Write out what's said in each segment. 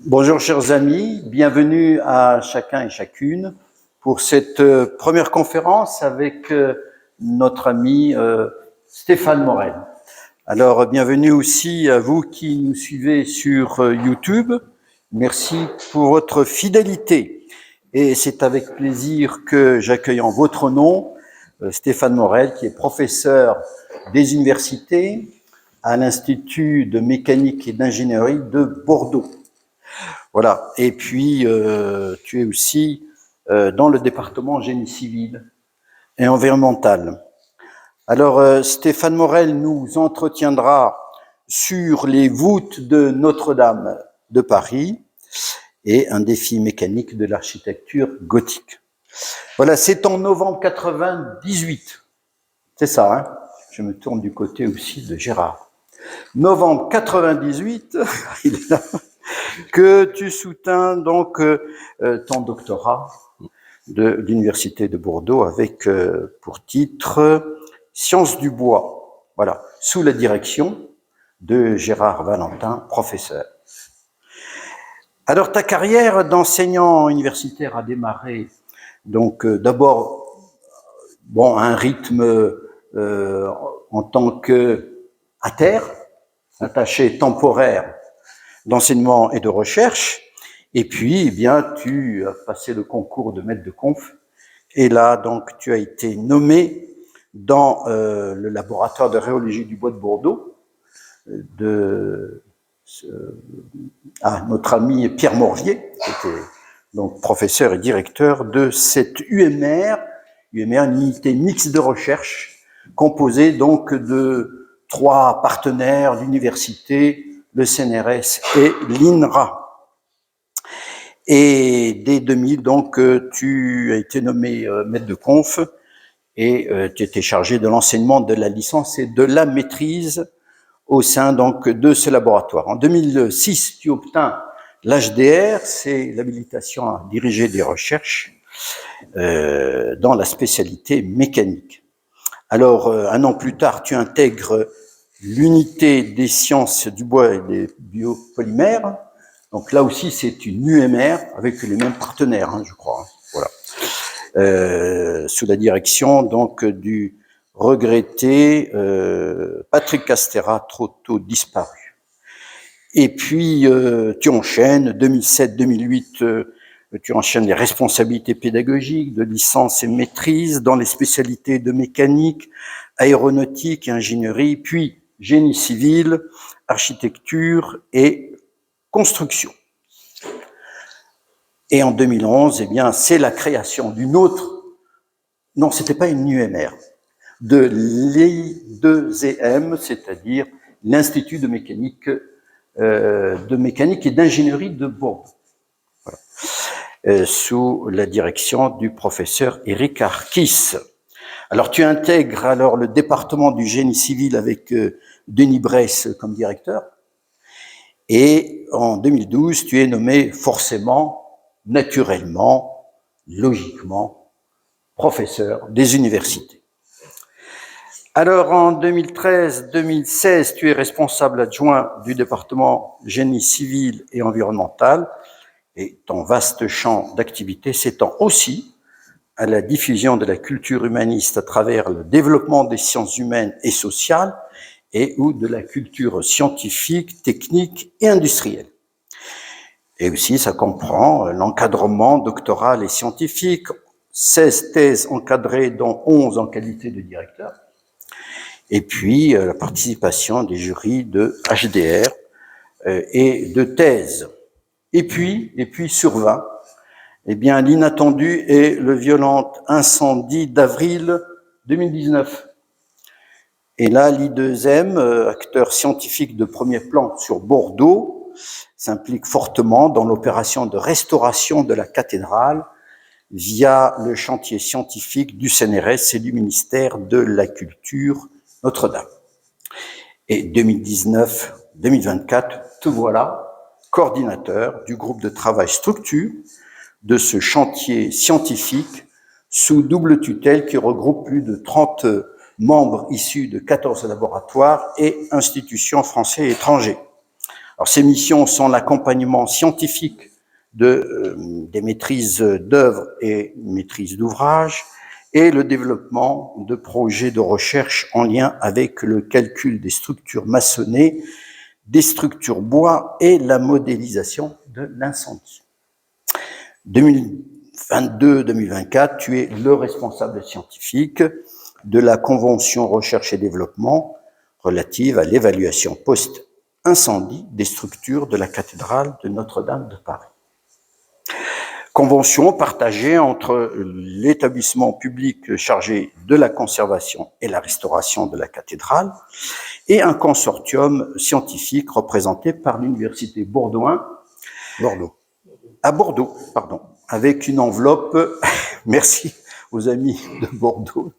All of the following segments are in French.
Bonjour chers amis, bienvenue à chacun et chacune pour cette première conférence avec notre ami Stéphane Morel. Alors bienvenue aussi à vous qui nous suivez sur YouTube. Merci pour votre fidélité. Et c'est avec plaisir que j'accueille en votre nom Stéphane Morel, qui est professeur des universités à l'Institut de mécanique et d'ingénierie de Bordeaux. Voilà. Et puis, tu es aussi dans le département génie civil et environnemental. Alors, Stéphane Morel nous entretiendra sur les voûtes de Notre-Dame de Paris et un défi mécanique de l'architecture gothique. Voilà, c'est en novembre 98. C'est ça, hein? Je me tourne du côté aussi de Gérard. Novembre 98, il est là, que tu soutiens donc ton doctorat de l'Université de Bordeaux avec pour titre Sciences du bois, voilà, sous la direction de Gérard Valentin, professeur. Alors ta carrière d'enseignant universitaire a démarré donc d'abord à un rythme en tant que attaché temporaire d'enseignement et de recherche, et puis eh bien tu as passé le concours de maître de conf, et là donc tu as été nommé dans le laboratoire de rhéologie du bois de Bordeaux de notre ami Pierre Morvier, qui était donc professeur et directeur de cette UMR, une unité mixte de recherche composée donc de 3 partenaires, l'université, le CNRS et l'INRA. Et dès 2000, donc, tu as été nommé maître de conf et tu étais chargé de l'enseignement de la licence et de la maîtrise au sein donc de ce laboratoire. En 2006, tu obtins l'HDR, c'est l'habilitation à diriger des recherches dans la spécialité mécanique. Alors, un an plus tard, tu intègres l'unité des sciences du bois et des biopolymères. Donc là aussi, c'est une UMR avec les mêmes partenaires, je crois. Voilà. Sous la direction donc du regretté Patrick Castera, trop tôt disparu. Et puis, tu enchaînes, 2007-2008, tu enchaînes les responsabilités pédagogiques de licence et maîtrise dans les spécialités de mécanique, aéronautique et ingénierie, puis génie civil, architecture et construction. Et en 2011, eh bien, c'est la création d'une autre, non, c'était pas une UMR, de l'I2EM, c'est-à-dire l'Institut de mécanique et d'ingénierie de Bordeaux. Voilà. Sous la direction du professeur Éric Arkis. Alors, tu intègres alors le département du génie civil avec Denis Bresse comme directeur. Et en 2012, tu es nommé forcément, naturellement, logiquement, professeur des universités. Alors, en 2013-2016, tu es responsable adjoint du département génie civil et environnemental, et ton vaste champ d'activité s'étend aussi à la diffusion de la culture humaniste à travers le développement des sciences humaines et sociales et ou de la culture scientifique, technique et industrielle. Et aussi, ça comprend l'encadrement doctoral et scientifique, 16 thèses encadrées, dont 11 en qualité de directeur, et puis la participation des jurys de HDR et de thèses. Et puis survint eh bien, l'inattendu et le violent incendie d'avril 2019. Et là, l'I2M, acteur scientifique de premier plan sur Bordeaux, s'implique fortement dans l'opération de restauration de la cathédrale via le chantier scientifique du CNRS et du ministère de la Culture Notre-Dame. Et 2019-2024, te voilà coordinateur du groupe de travail structure de ce chantier scientifique sous double tutelle qui regroupe plus de 30 membres issus de 14 laboratoires et institutions français et étrangers. Alors, ces missions sont l'accompagnement scientifique des maîtrises d'œuvres et maîtrises d'ouvrage et le développement de projets de recherche en lien avec le calcul des structures maçonnées, des structures bois et la modélisation de l'incendie. 2022-2024, tu es le responsable scientifique de la Convention Recherche et Développement relative à l'évaluation post-incendie des structures de la cathédrale de Notre-Dame de Paris. Convention partagée entre l'établissement public chargé de la conservation et la restauration de la cathédrale et un consortium scientifique représenté par l'université Bordeaux, avec une enveloppe, merci aux amis de Bordeaux,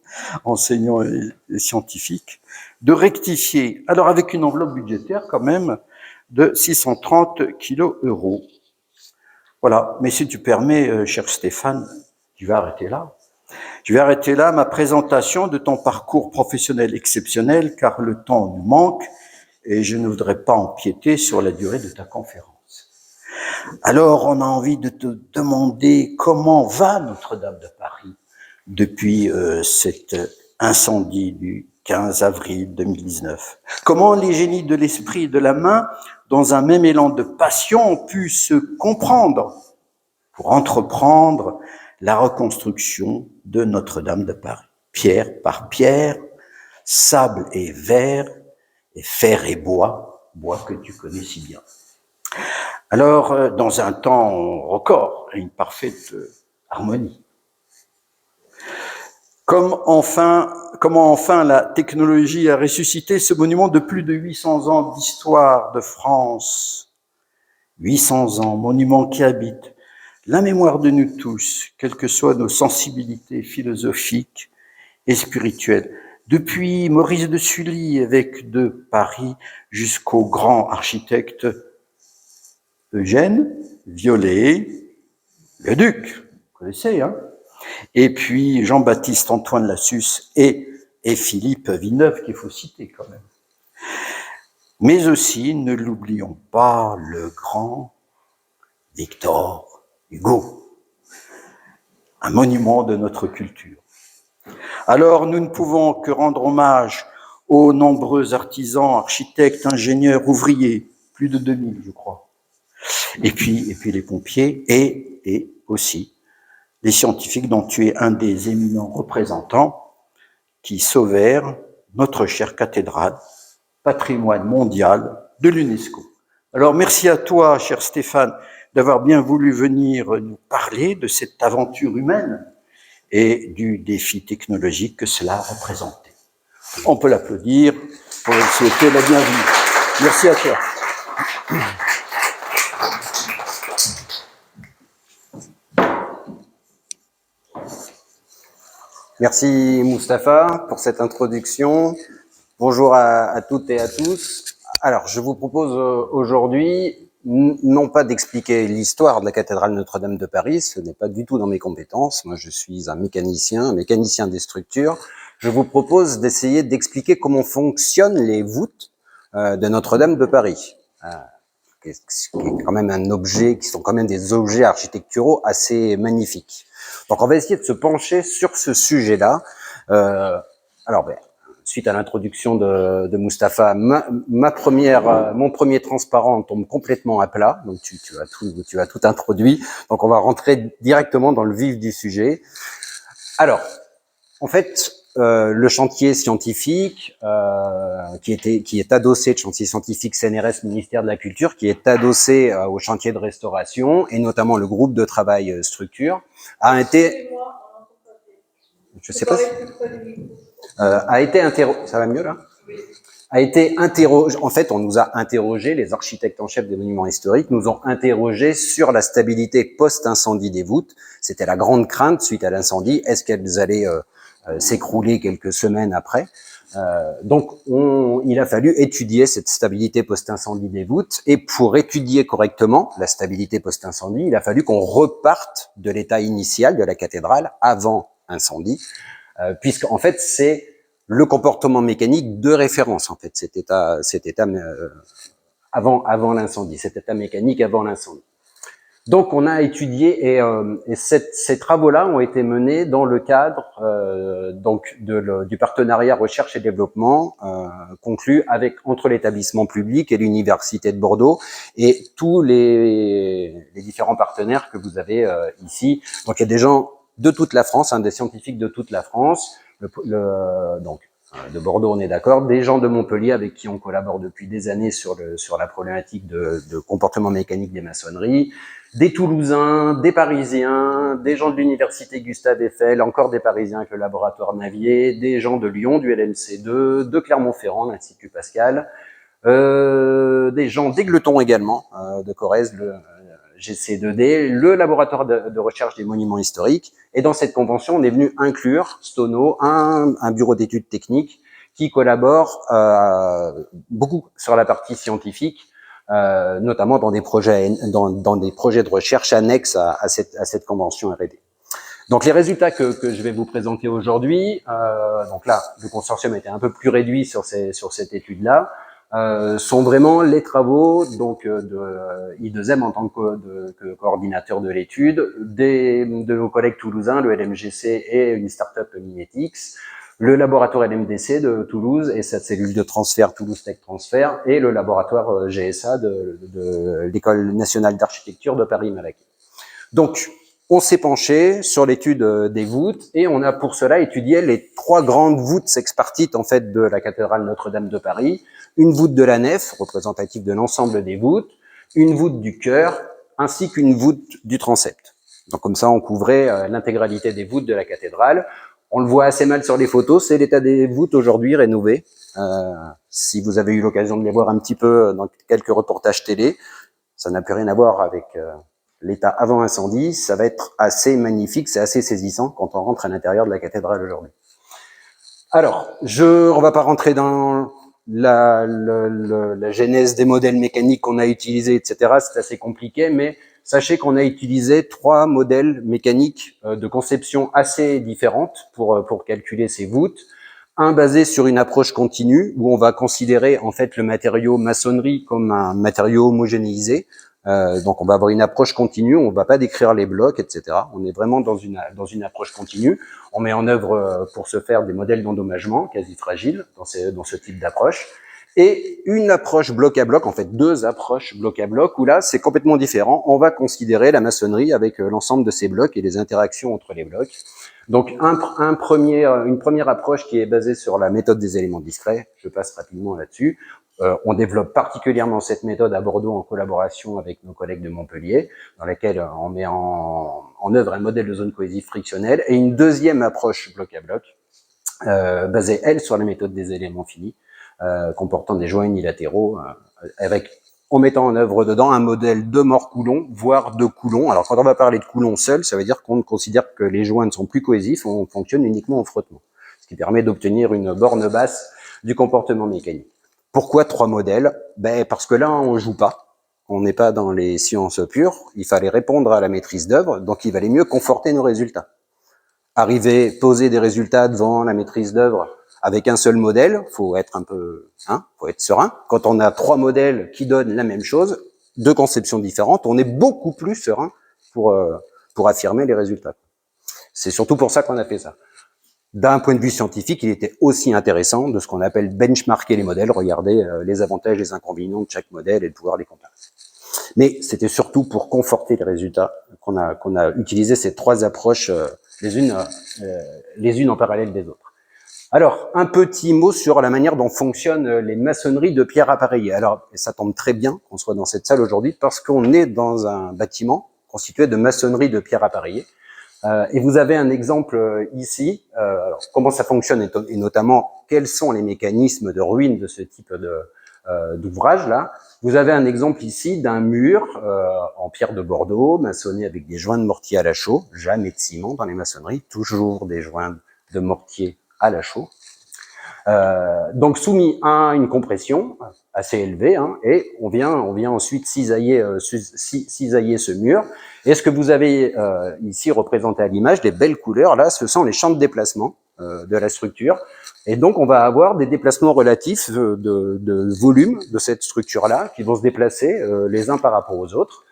enseignants et scientifiques, de rectifier, alors avec une enveloppe budgétaire quand même de 630 kilos euros. Voilà, mais si tu permets, cher Stéphane, tu vas arrêter là. Je vais arrêter là ma présentation de ton parcours professionnel exceptionnel, car le temps nous manque et je ne voudrais pas empiéter sur la durée de ta conférence. Alors, on a envie de te demander comment va Notre-Dame de Paris depuis cet incendie du 15 avril 2019. Comment les génies de l'esprit et de la main, dans un même élan de passion, ont pu se comprendre pour entreprendre la reconstruction de Notre-Dame de Paris, pierre par pierre, sable et verre, et fer et bois, bois que tu connais si bien. Alors, dans un temps record et une parfaite harmonie. Comment enfin la technologie a ressuscité ce monument de plus de 800 ans d'histoire de France. 800 ans, monument qui habite la mémoire de nous tous, quelles que soient nos sensibilités philosophiques et spirituelles. Depuis Maurice de Sully, évêque de Paris, jusqu'au grand architecte Eugène Viollet-le-Duc, vous connaissez, hein? Et puis Jean-Baptiste Antoine Lassus et Philippe Villeneuve, qu'il faut citer quand même. Mais aussi, ne l'oublions pas, le grand Victor Hugo, un monument de notre culture. Alors, nous ne pouvons que rendre hommage aux nombreux artisans, architectes, ingénieurs, ouvriers, plus de 2000, je crois. Et puis les pompiers et aussi les scientifiques dont tu es un des éminents représentants qui sauvèrent notre chère cathédrale, patrimoine mondial de l'UNESCO. Alors, merci à toi, cher Stéphane, d'avoir bien voulu venir nous parler de cette aventure humaine et du défi technologique que cela représentait. On peut l'applaudir pour lui souhaiter la bienvenue. Merci à toi. Merci Mustapha pour cette introduction. Bonjour à toutes et à tous. Alors, je vous propose aujourd'hui non pas d'expliquer l'histoire de la cathédrale Notre-Dame de Paris, ce n'est pas du tout dans mes compétences. Moi, je suis un mécanicien des structures. Je vous propose d'essayer d'expliquer comment fonctionnent les voûtes de Notre-Dame de Paris, qui est quand même un objet, qui sont quand même des objets architecturaux assez magnifiques. Donc, on va essayer de se pencher sur ce sujet-là. Suite à l'introduction de Mustapha, mon premier transparent tombe complètement à plat. Donc, tu as tout introduit. Donc, on va rentrer directement dans le vif du sujet. Alors, en fait, le chantier scientifique, qui est adossé, le chantier scientifique CNRS, ministère de la Culture, qui est adossé au chantier de restauration, et notamment le groupe de travail structure, a été... Je sais pas si... a été interrogé... Ça va mieux, là? A été interrogé... En fait, on nous a interrogé, les architectes en chef des monuments historiques nous ont interrogé sur la stabilité post-incendie des voûtes. C'était la grande crainte suite à l'incendie. Est-ce qu'elles allaient s'écrouler quelques semaines après? Donc, il a fallu étudier cette stabilité post-incendie des voûtes, et pour étudier correctement la stabilité post-incendie, il a fallu qu'on reparte de l'état initial de la cathédrale avant incendie, puisqu'en fait, c'est le comportement mécanique de référence, en fait, cet état avant l'incendie, cet état mécanique avant l'incendie. Donc, on a étudié et ces travaux-là ont été menés dans le cadre du partenariat recherche et développement conclu entre l'établissement public et l'université de Bordeaux et tous les différents partenaires que vous avez ici. Donc, il y a des gens de toute la France, des scientifiques de toute la France. Donc, de Bordeaux, on est d'accord. Des gens de Montpellier avec qui on collabore depuis des années sur la problématique de comportement mécanique des maçonneries. Des Toulousains, des Parisiens, des gens de l'université Gustave Eiffel, encore des Parisiens avec le laboratoire Navier, des gens de Lyon, du LMC2, de Clermont-Ferrand, l'Institut Pascal, des gens d'Égletons également, de Corrèze, le GC2D, le laboratoire de recherche des monuments historiques. Et dans cette convention, on est venu inclure Stono, un bureau d'études techniques qui collabore beaucoup sur la partie scientifique, notamment dans des projets de recherche annexes à cette convention R&D. Donc les résultats que je vais vous présenter aujourd'hui, donc là le consortium était un peu plus réduit sur cette étude-là, sont vraiment les travaux donc de I2M en tant que coordinateur de l'étude, de nos collègues toulousains, le LMGC et une start-up Minetix, le laboratoire LMDC de Toulouse et sa cellule de transfert Toulouse Tech Transfert et le laboratoire GSA de l'École nationale d'architecture de Paris-Malaquais. Donc, on s'est penché sur l'étude des voûtes et on a pour cela étudié les 3 grandes voûtes sexpartites en fait de la cathédrale Notre-Dame de Paris, une voûte de la nef représentative de l'ensemble des voûtes, une voûte du chœur ainsi qu'une voûte du transept. Donc comme ça, on couvrait l'intégralité des voûtes de la cathédrale. On le voit assez mal sur les photos, c'est l'état des voûtes aujourd'hui rénovées. Si vous avez eu l'occasion de les voir un petit peu dans quelques reportages télé, ça n'a plus rien à voir avec l'état avant incendie. Ça va être assez magnifique, c'est assez saisissant quand on rentre à l'intérieur de la cathédrale aujourd'hui. Alors, on va pas rentrer dans la genèse des modèles mécaniques qu'on a utilisés, etc. C'est assez compliqué, mais sachez qu'on a utilisé 3 modèles mécaniques de conception assez différentes pour calculer ces voûtes. Un basé sur une approche continue, où on va considérer en fait le matériau maçonnerie comme un matériau homogénéisé. Donc on va avoir une approche continue, on va pas décrire les blocs, etc. On est vraiment dans une approche continue. On met en œuvre pour ce faire des modèles d'endommagement quasi fragiles dans ce type d'approche. Et une approche bloc à bloc, en fait 2 approches bloc à bloc, où là c'est complètement différent. On va considérer la maçonnerie avec l'ensemble de ces blocs et les interactions entre les blocs. Donc une première approche qui est basée sur la méthode des éléments discrets, je passe rapidement là-dessus. On développe particulièrement cette méthode à Bordeaux en collaboration avec nos collègues de Montpellier, dans laquelle on met en œuvre un modèle de zone cohésive frictionnelle, et une deuxième approche bloc à bloc, basée, elle, sur la méthode des éléments finis, comportant des joints unilatéraux, en mettant en œuvre dedans un modèle de Moore-Coulomb, voire de Coulomb. Alors quand on va parler de Coulomb seul, ça veut dire qu'on considère que les joints ne sont plus cohésifs, on fonctionne uniquement en frottement, ce qui permet d'obtenir une borne basse du comportement mécanique. Pourquoi 3 modèles? Parce que là, on joue pas. On n'est pas dans les sciences pures. Il fallait répondre à la maîtrise d'œuvre, donc il valait mieux conforter nos résultats. Poser des résultats devant la maîtrise d'œuvre avec un seul modèle, faut être faut être serein. Quand on a 3 modèles qui donnent la même chose, 2 conceptions différentes, on est beaucoup plus serein pour affirmer les résultats. C'est surtout pour ça qu'on a fait ça. D'un point de vue scientifique, il était aussi intéressant de ce qu'on appelle benchmarker les modèles, regarder les avantages et les inconvénients de chaque modèle et de pouvoir les comparer. Mais c'était surtout pour conforter les résultats qu'on a utilisé ces 3 approches, les unes en parallèle des autres. Alors, un petit mot sur la manière dont fonctionnent les maçonneries de pierre appareillée. Alors, ça tombe très bien qu'on soit dans cette salle aujourd'hui parce qu'on est dans un bâtiment constitué de maçonnerie de pierre appareillée. Et vous avez un exemple ici. Alors, comment ça fonctionne et notamment quels sont les mécanismes de ruine de ce type d'ouvrage là. Vous avez un exemple ici d'un mur en pierre de Bordeaux, maçonné avec des joints de mortier à la chaux, jamais de ciment dans les maçonneries, toujours des joints de mortier à la chaux. Donc soumis à une compression assez élevée, et on vient ensuite cisailler ce mur. Et ce que vous avez ici représenté à l'image, des belles couleurs, là, ce sont les champs de déplacement de la structure. Et donc, on va avoir des déplacements relatifs de volume de cette structure-là qui vont se déplacer les uns par rapport aux autres.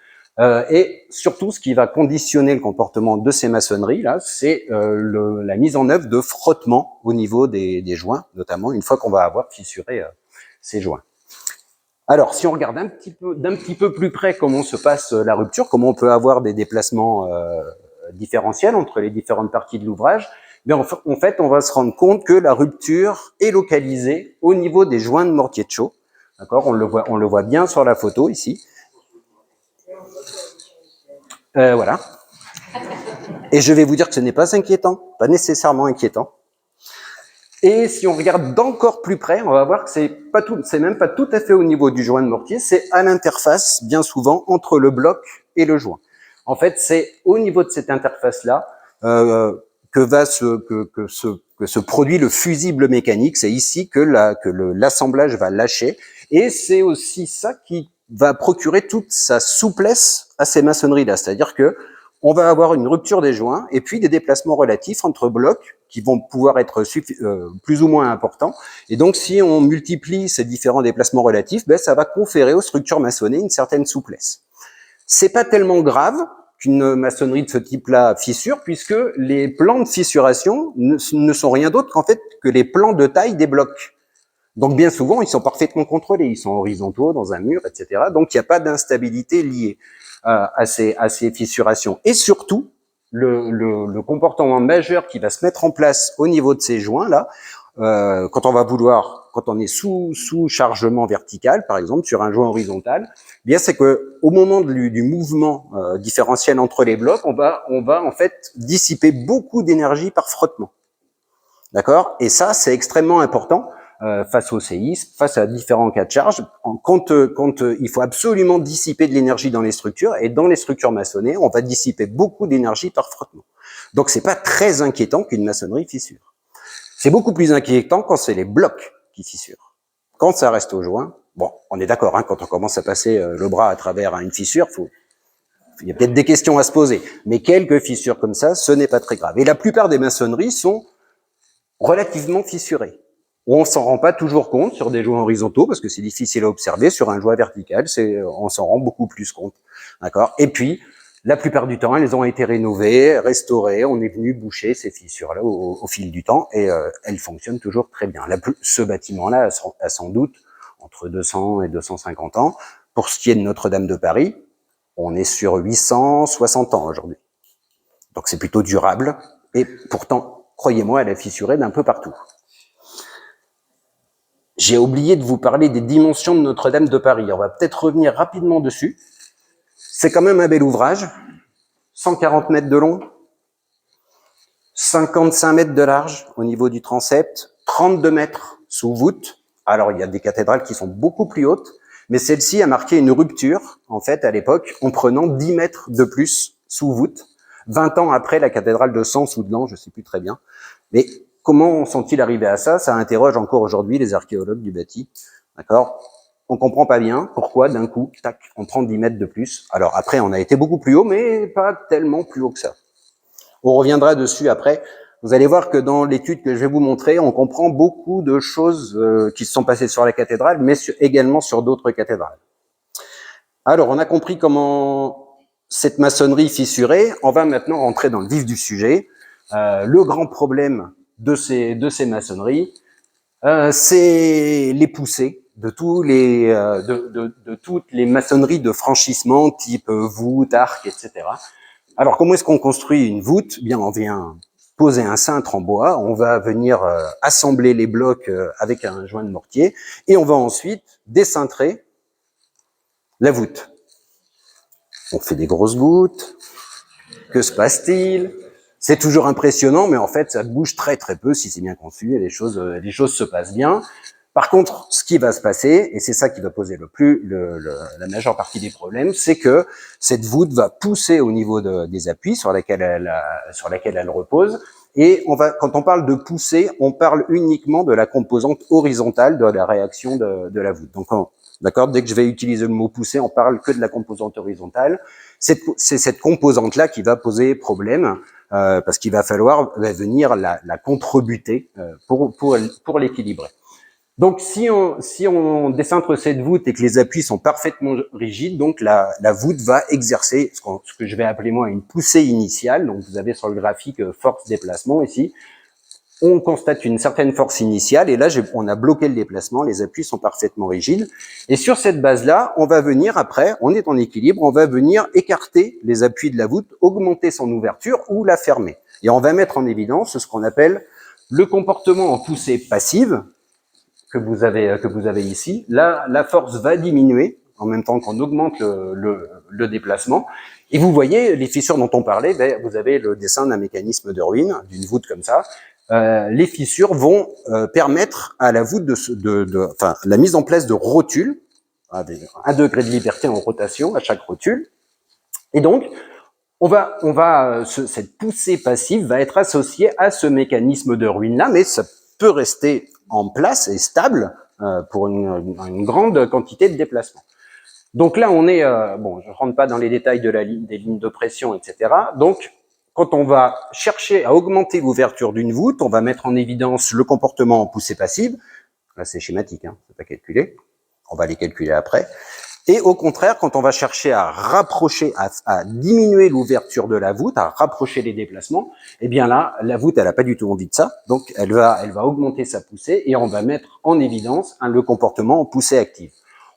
Et surtout, ce qui va conditionner le comportement de ces maçonneries-là, c'est la mise en œuvre de frottements au niveau des joints, notamment une fois qu'on va avoir fissuré ces joints. Alors, si on regarde d'un petit peu plus près comment se passe la rupture, comment on peut avoir des déplacements différentiels entre les différentes parties de l'ouvrage, en fait, on va se rendre compte que la rupture est localisée au niveau des joints de mortier de chaux. D'accord, on le voit bien sur la photo ici. Voilà. Et je vais vous dire que ce n'est pas inquiétant, pas nécessairement inquiétant. Et si on regarde d'encore plus près, on va voir que c'est même pas tout à fait au niveau du joint de mortier, c'est à l'interface, bien souvent, entre le bloc et le joint. En fait, c'est au niveau de cette interface-là que se produit le fusible mécanique. C'est ici que l'assemblage va lâcher. Et c'est aussi ça qui va procurer toute sa souplesse à ces maçonneries-là. C'est-à-dire que on va avoir une rupture des joints et puis des déplacements relatifs entre blocs qui vont pouvoir être plus ou moins importants. Et donc, si on multiplie ces différents déplacements relatifs, ça va conférer aux structures maçonnées une certaine souplesse. C'est pas tellement grave qu'une maçonnerie de ce type-là fissure, puisque les plans de fissuration ne sont rien d'autre qu'en fait que les plans de taille des blocs. Donc, bien souvent, ils sont parfaitement contrôlés. Ils sont horizontaux dans un mur, etc. Donc, il n'y a pas d'instabilité liée à ces fissurations. Et surtout, le comportement majeur qui va se mettre en place au niveau de ces joints-là, quand on est sous chargement vertical, par exemple, sur un joint horizontal, bien c'est que au moment du mouvement différentiel entre les blocs, on va en fait dissiper beaucoup d'énergie par frottement. D'accord? Et ça, c'est extrêmement important face au séisme, face à différents cas de charge, quand il faut absolument dissiper de l'énergie dans les structures, et dans les structures maçonnées, on va dissiper beaucoup d'énergie par frottement. Donc, c'est pas très inquiétant qu'une maçonnerie fissure. C'est beaucoup plus inquiétant quand c'est les blocs qui fissurent. Quand ça reste au joint, bon, on est d'accord, hein, quand on commence à passer le bras à travers une fissure, il y a peut-être des questions à se poser, mais quelques fissures comme ça, ce n'est pas très grave. Et la plupart des maçonneries sont relativement fissurées. On s'en rend pas toujours compte sur des joints horizontaux parce que c'est difficile à observer. Sur un joint vertical, on s'en rend beaucoup plus compte. D'accord? Et puis, la plupart du temps, elles ont été rénovées, restaurées. On est venu boucher ces fissures-là au fil du temps et elles fonctionnent toujours très bien. Ce bâtiment-là a sans doute entre 200 et 250 ans. Pour ce qui est de Notre-Dame de Paris, on est sur 860 ans aujourd'hui. Donc c'est plutôt durable et pourtant, croyez-moi, elle est fissurée d'un peu partout. J'ai oublié de vous parler des dimensions de Notre-Dame de Paris. On va peut-être revenir rapidement dessus. C'est quand même un bel ouvrage. 140 mètres de long, 55 mètres de large au niveau du transept, 32 mètres sous voûte. Alors, il y a des cathédrales qui sont beaucoup plus hautes, mais celle-ci a marqué une rupture, en fait, à l'époque, en prenant 10 mètres de plus sous voûte, 20 ans après la cathédrale de Sens ou de Laon, je ne sais plus très bien. Mais comment sont-ils arrivés à ça? Ça interroge encore aujourd'hui les archéologues du bâti. D'accord? On comprend pas bien pourquoi d'un coup, tac, on prend 10 mètres de plus. Alors après, on a été beaucoup plus haut, mais pas tellement plus haut que ça. On reviendra dessus après. Vous allez voir que dans l'étude que je vais vous montrer, on comprend beaucoup de choses qui se sont passées sur la cathédrale, mais également sur d'autres cathédrales. Alors, on a compris comment cette maçonnerie fissurée. On va maintenant rentrer dans le vif du sujet. Le grand problème de ces maçonneries, c'est les poussées de toutes les maçonneries de franchissement type voûte, arc, etc. Alors, comment est-ce qu'on construit une voûte? Bien, on vient poser un cintre en bois, on va venir assembler les blocs avec un joint de mortier, et on va ensuite décintrer la voûte. On fait des grosses voûtes. Que se passe-t-il? C'est toujours impressionnant, mais en fait, ça bouge très très peu si c'est bien conçu et les choses se passent bien. Par contre, ce qui va se passer, et c'est ça qui va poser la majeure partie des problèmes, c'est que cette voûte va pousser au niveau des appuis sur lesquels elle repose. Et quand on parle de pousser, on parle uniquement de la composante horizontale de la réaction de la voûte. Donc, d'accord, dès que je vais utiliser le mot pousser, on parle que de la composante horizontale. C'est cette composante-là qui va poser problème parce qu'il va falloir venir la contrebuter pour l'équilibrer. Donc, si on décintre cette voûte et que les appuis sont parfaitement rigides, donc la voûte va exercer ce que je vais appeler moi une poussée initiale. Donc, vous avez sur le graphique force déplacement ici. On constate une certaine force initiale et là, on a bloqué le déplacement, les appuis sont parfaitement rigides. Et sur cette base-là, on va venir après, on est en équilibre, on va venir écarter les appuis de la voûte, augmenter son ouverture ou la fermer. Et on va mettre en évidence ce qu'on appelle le comportement en poussée passive que vous avez ici. Là, la force va diminuer en même temps qu'on augmente le déplacement. Et vous voyez les fissures dont on parlait, vous avez le dessin d'un mécanisme de ruine, d'une voûte comme ça. Les fissures vont permettre à la voûte la mise en place de rotules, avec 1 degré de liberté en rotation à chaque rotule. Et donc, cette poussée passive va être associée à ce mécanisme de ruine-là, mais ça peut rester en place et stable pour une grande quantité de déplacement. Donc là, on est, je rentre pas dans les détails des lignes de pression, etc. Donc, quand on va chercher à augmenter l'ouverture d'une voûte, on va mettre en évidence le comportement en poussée passive. Là, c'est schématique, hein, c'est pas calculé. On va les calculer après. Et au contraire, quand on va chercher à rapprocher, à diminuer l'ouverture de la voûte, à rapprocher les déplacements, eh bien là, la voûte, elle a pas du tout envie de ça. Donc, elle va augmenter sa poussée et on va mettre en évidence le comportement en poussée active.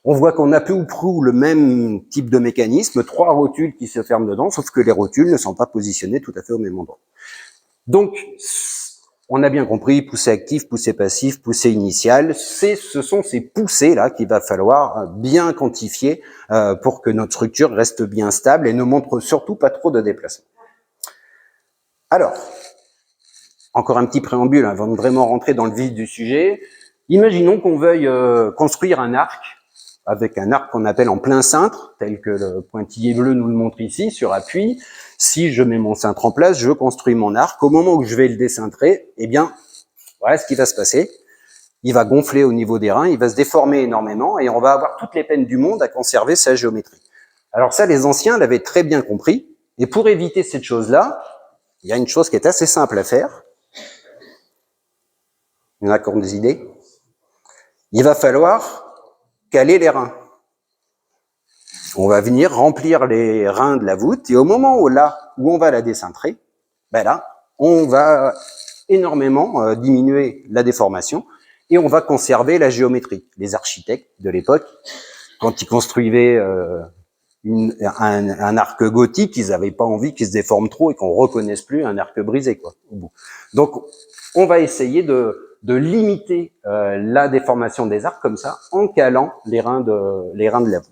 On voit qu'on a peu ou prou le même type de mécanisme, 3 rotules qui se ferment dedans, sauf que les rotules ne sont pas positionnées tout à fait au même endroit. Donc, on a bien compris, poussée active, poussée passive, poussée initiale, ce sont ces poussées-là qu'il va falloir bien quantifier pour que notre structure reste bien stable et ne montre surtout pas trop de déplacement. Alors, encore un petit préambule avant de vraiment rentrer dans le vif du sujet. Imaginons qu'on veuille construire un arc, avec un arc qu'on appelle en plein cintre, tel que le pointillé bleu nous le montre ici, sur appui. Si je mets mon cintre en place, je construis mon arc. Au moment où je vais le décintrer, eh bien, voilà ce qui va se passer. Il va gonfler au niveau des reins, il va se déformer énormément et on va avoir toutes les peines du monde à conserver sa géométrie. Alors ça, les anciens l'avaient très bien compris. Et pour éviter cette chose-là, il y a une chose qui est assez simple à faire. Il y en a qui ont des idées. Il va falloir caler les reins. On va venir remplir les reins de la voûte et au moment où on va la décintrer, là, on va énormément diminuer la déformation et on va conserver la géométrie. Les architectes de l'époque, quand ils construisaient un arc gothique, ils n'avaient pas envie qu'il se déforme trop et qu'on reconnaisse plus un arc brisé, quoi, au bout. Donc, on va essayer de limiter la déformation des arcs comme ça, en calant les reins de la voûte.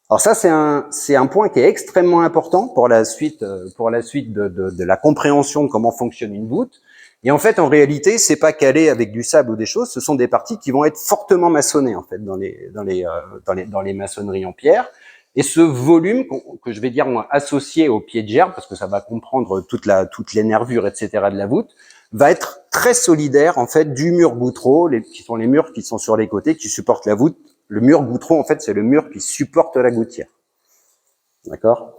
Alors ça, c'est un point qui est extrêmement important pour la suite de la compréhension de comment fonctionne une voûte. Et en fait, en réalité, c'est pas calé avec du sable ou des choses, ce sont des parties qui vont être fortement maçonnées en fait dans les maçonneries en pierre. Et ce volume que je vais dire moi associé au pied de gerbe, parce que ça va comprendre toutes les nervures, etc. de la voûte, va être très solidaire en fait du mur goutreau, qui sont les murs qui sont sur les côtés, qui supportent la voûte. Le mur goutreau, en fait, c'est le mur qui supporte la gouttière. D'accord ?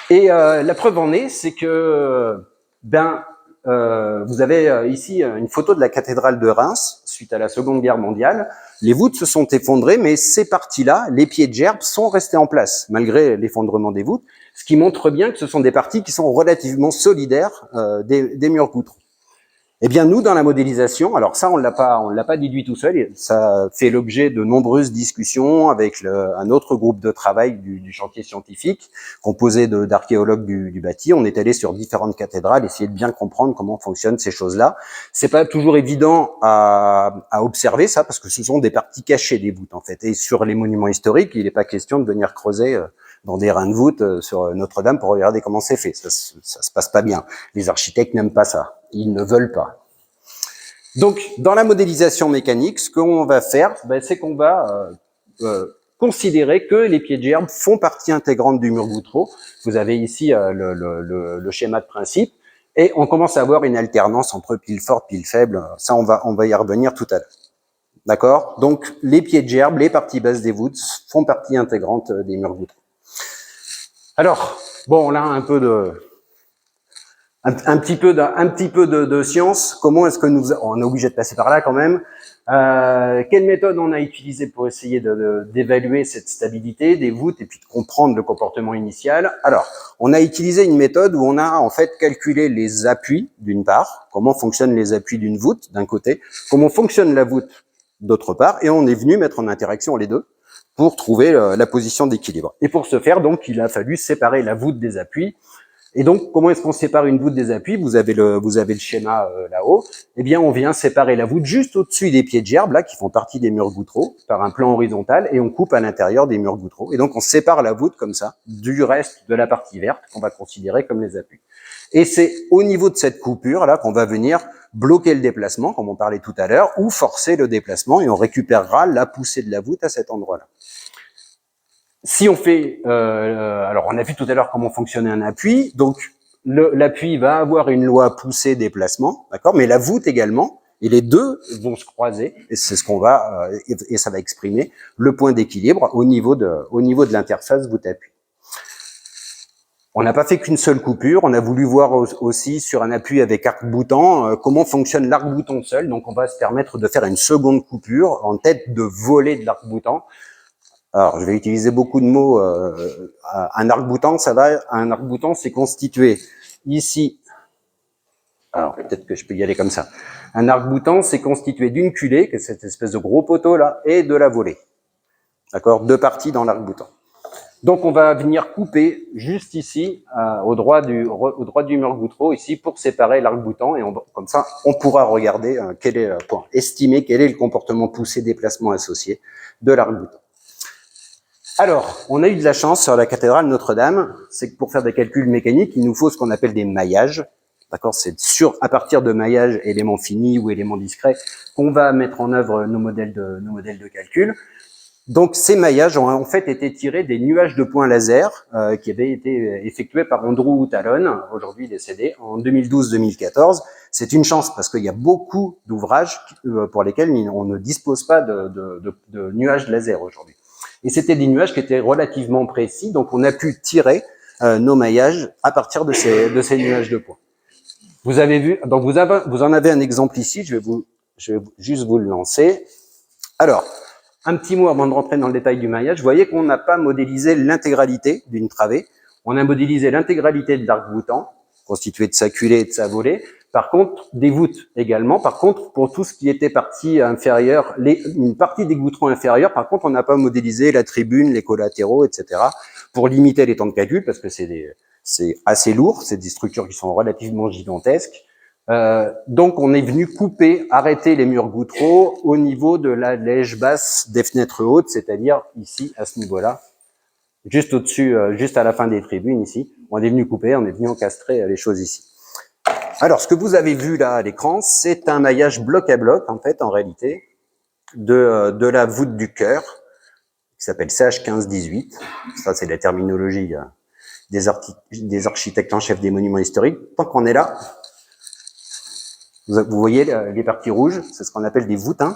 Et la preuve en est, c'est que vous avez ici une photo de la cathédrale de Reims suite à la Seconde Guerre mondiale. Les voûtes se sont effondrées, mais ces parties-là, les pieds de gerbe, sont restés en place malgré l'effondrement des voûtes, ce qui montre bien que ce sont des parties qui sont relativement solidaires des murs goutreaux. Eh bien, nous, dans la modélisation, alors ça, on l'a pas déduit tout seul, ça fait l'objet de nombreuses discussions avec un autre groupe de travail du chantier scientifique, composé d'archéologues du bâti. On est allé sur différentes cathédrales, essayer de bien comprendre comment fonctionnent ces choses-là. C'est pas toujours évident à observer ça, parce que ce sont des parties cachées des voûtes, en fait. Et sur les monuments historiques, il n'est pas question de venir creuser dans des reins de voûte sur Notre-Dame pour regarder comment c'est fait. Ça se passe pas bien. Les architectes n'aiment pas ça. Ils ne veulent pas. Donc, dans la modélisation mécanique, ce qu'on va faire, c'est qu'on va considérer que les pieds de gerbe font partie intégrante du mur goutreau. Vous avez ici le schéma de principe, et on commence à avoir une alternance entre piles fortes, piles faibles. Ça, on va y revenir tout à l'heure. D'accord ? Donc, les pieds de gerbe, les parties basses des voûtes font partie intégrante des murs goutreaux. Alors, bon, là, un peu un petit peu de science. Comment est-ce que on est obligé de passer par là quand même. Quelle méthode on a utilisée pour essayer d'évaluer cette stabilité des voûtes et puis de comprendre le comportement initial? Alors, on a utilisé une méthode où on a en fait calculé les appuis d'une part, comment fonctionnent les appuis d'une voûte d'un côté, comment fonctionne la voûte d'autre part, et on est venu mettre en interaction les deux pour trouver la position d'équilibre. Et pour ce faire, donc, il a fallu séparer la voûte des appuis. Et donc, comment est-ce qu'on sépare une voûte des appuis? Vous avez le schéma là-haut. Eh bien, on vient séparer la voûte juste au-dessus des pieds de gerbe, là, qui font partie des murs gouttereaux, par un plan horizontal, et on coupe à l'intérieur des murs gouttereaux. Et donc, on sépare la voûte comme ça du reste de la partie verte qu'on va considérer comme les appuis. Et c'est au niveau de cette coupure-là qu'on va venir bloquer le déplacement, comme on parlait tout à l'heure, ou forcer le déplacement, et on récupérera la poussée de la voûte à cet endroit-là. Si on fait, alors on a vu tout à l'heure comment fonctionnait un appui, donc l'appui va avoir une loi poussée déplacement, d'accord, mais la voûte également, et les deux vont se croiser, et c'est ce qu'on va, et ça va exprimer le point d'équilibre au niveau de l'interface voûte-appui. On n'a pas fait qu'une seule coupure, on a voulu voir aussi sur un appui avec arc-boutant comment fonctionne l'arc-boutant seul, donc on va se permettre de faire une seconde coupure en tête de volée de l'arc-boutant. Alors, je vais utiliser beaucoup de mots. Un arc-boutant, ça va. Un arc-boutant, c'est constitué ici. Alors, peut-être que je peux y aller comme ça. Un arc-boutant, c'est constitué d'une culée, que c'est cette espèce de gros poteau là, et de la volée. D'accord, deux parties dans l'arc-boutant. Donc, on va venir couper juste ici, au droit du mur gouttereau, ici, pour séparer l'arc-boutant, et comme ça, on pourra regarder pour estimer quel est le comportement poussé-déplacement associé de l'arc-boutant. Alors, on a eu de la chance sur la cathédrale Notre-Dame, c'est que pour faire des calculs mécaniques, il nous faut ce qu'on appelle des maillages. D'accord, c'est à partir de maillages éléments finis ou éléments discrets qu'on va mettre en œuvre nos modèles de calcul. Donc, ces maillages ont en fait été tirés des nuages de points laser qui avaient été effectués par Andrew Talon, aujourd'hui décédé, en 2012-2014. C'est une chance parce qu'il y a beaucoup d'ouvrages pour lesquels on ne dispose pas de nuages laser aujourd'hui. Et c'était des nuages qui étaient relativement précis, donc on a pu tirer nos maillages à partir de ces nuages de points. Vous avez vu, donc vous en avez un exemple ici, je vais juste vous le lancer. Alors, un petit mot avant de rentrer dans le détail du maillage. Vous voyez qu'on n'a pas modélisé l'intégralité d'une travée, on a modélisé l'intégralité de l'arc-boutant, constitué de sa culée et de sa volée. Par contre, des voûtes également. Par contre, pour tout ce qui était partie inférieure, une partie des goutterons inférieurs, par contre, on n'a pas modélisé la tribune, les collatéraux, etc. pour limiter les temps de calcul, parce que c'est assez lourd, c'est des structures qui sont relativement gigantesques. Donc, on est venu arrêter les murs gouttereaux au niveau de la lège basse des fenêtres hautes, c'est-à-dire ici, à ce niveau-là, juste au-dessus, juste à la fin des tribunes, ici. On est venu couper, on est venu encastrer les choses ici. Alors, ce que vous avez vu là à l'écran, c'est un maillage bloc à bloc, en fait, en réalité, de la voûte du chœur, qui s'appelle CH1518. Ça, c'est la terminologie des architectes en chef des monuments historiques. Tant qu'on est là, vous voyez les parties rouges, c'est ce qu'on appelle des voûtins.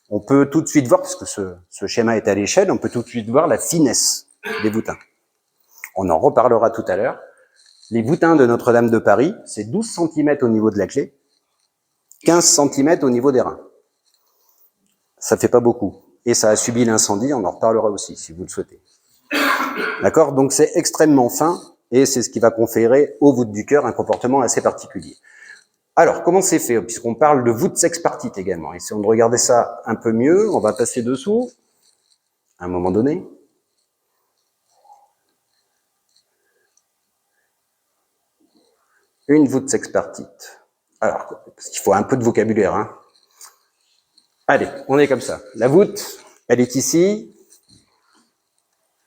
On peut tout de suite voir, parce que ce schéma est à l'échelle, on peut tout de suite voir la finesse des voûtins. On en reparlera tout à l'heure. Les voûtins de Notre-Dame de Paris, c'est 12 cm au niveau de la clé, 15 cm au niveau des reins. Ça fait pas beaucoup. Et ça a subi l'incendie, on en reparlera aussi, si vous le souhaitez. D'accord? Donc c'est extrêmement fin, et c'est ce qui va conférer aux voûtes du chœur un comportement assez particulier. Alors, comment c'est fait? Puisqu'on parle de voûte sexpartite également. Essayons de regarder ça un peu mieux. On va passer dessous, à un moment donné. Une voûte sexpartite. Alors, parce qu'il faut un peu de vocabulaire, hein. Allez, on est comme ça. La voûte, elle est ici.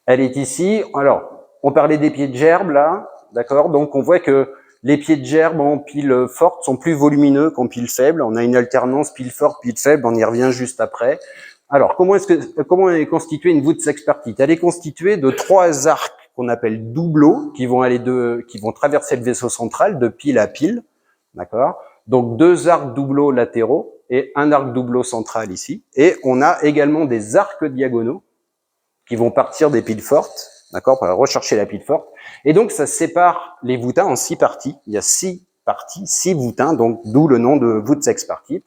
Elle est ici. Alors, on parlait des pieds de gerbe, là. D'accord? Donc, on voit que les pieds de gerbe en pile forte sont plus volumineux qu'en pile faible. On a une alternance pile forte, pile faible. On y revient juste après. Alors, comment est constituée une voûte sexpartite? Elle est constituée de 3 arcs qu'on appelle doubleaux, qui vont traverser le vaisseau central de pile à pile, d'accord? Donc 2 arcs doubleaux latéraux et un arc doubleau central ici. Et on a également des arcs diagonaux qui vont partir des piles fortes, d'accord, pour aller rechercher la pile forte. Et donc ça sépare les voûtins en 6 parties. Il y a 6 parties, 6 voûtins, donc d'où le nom de voûte sexpartite.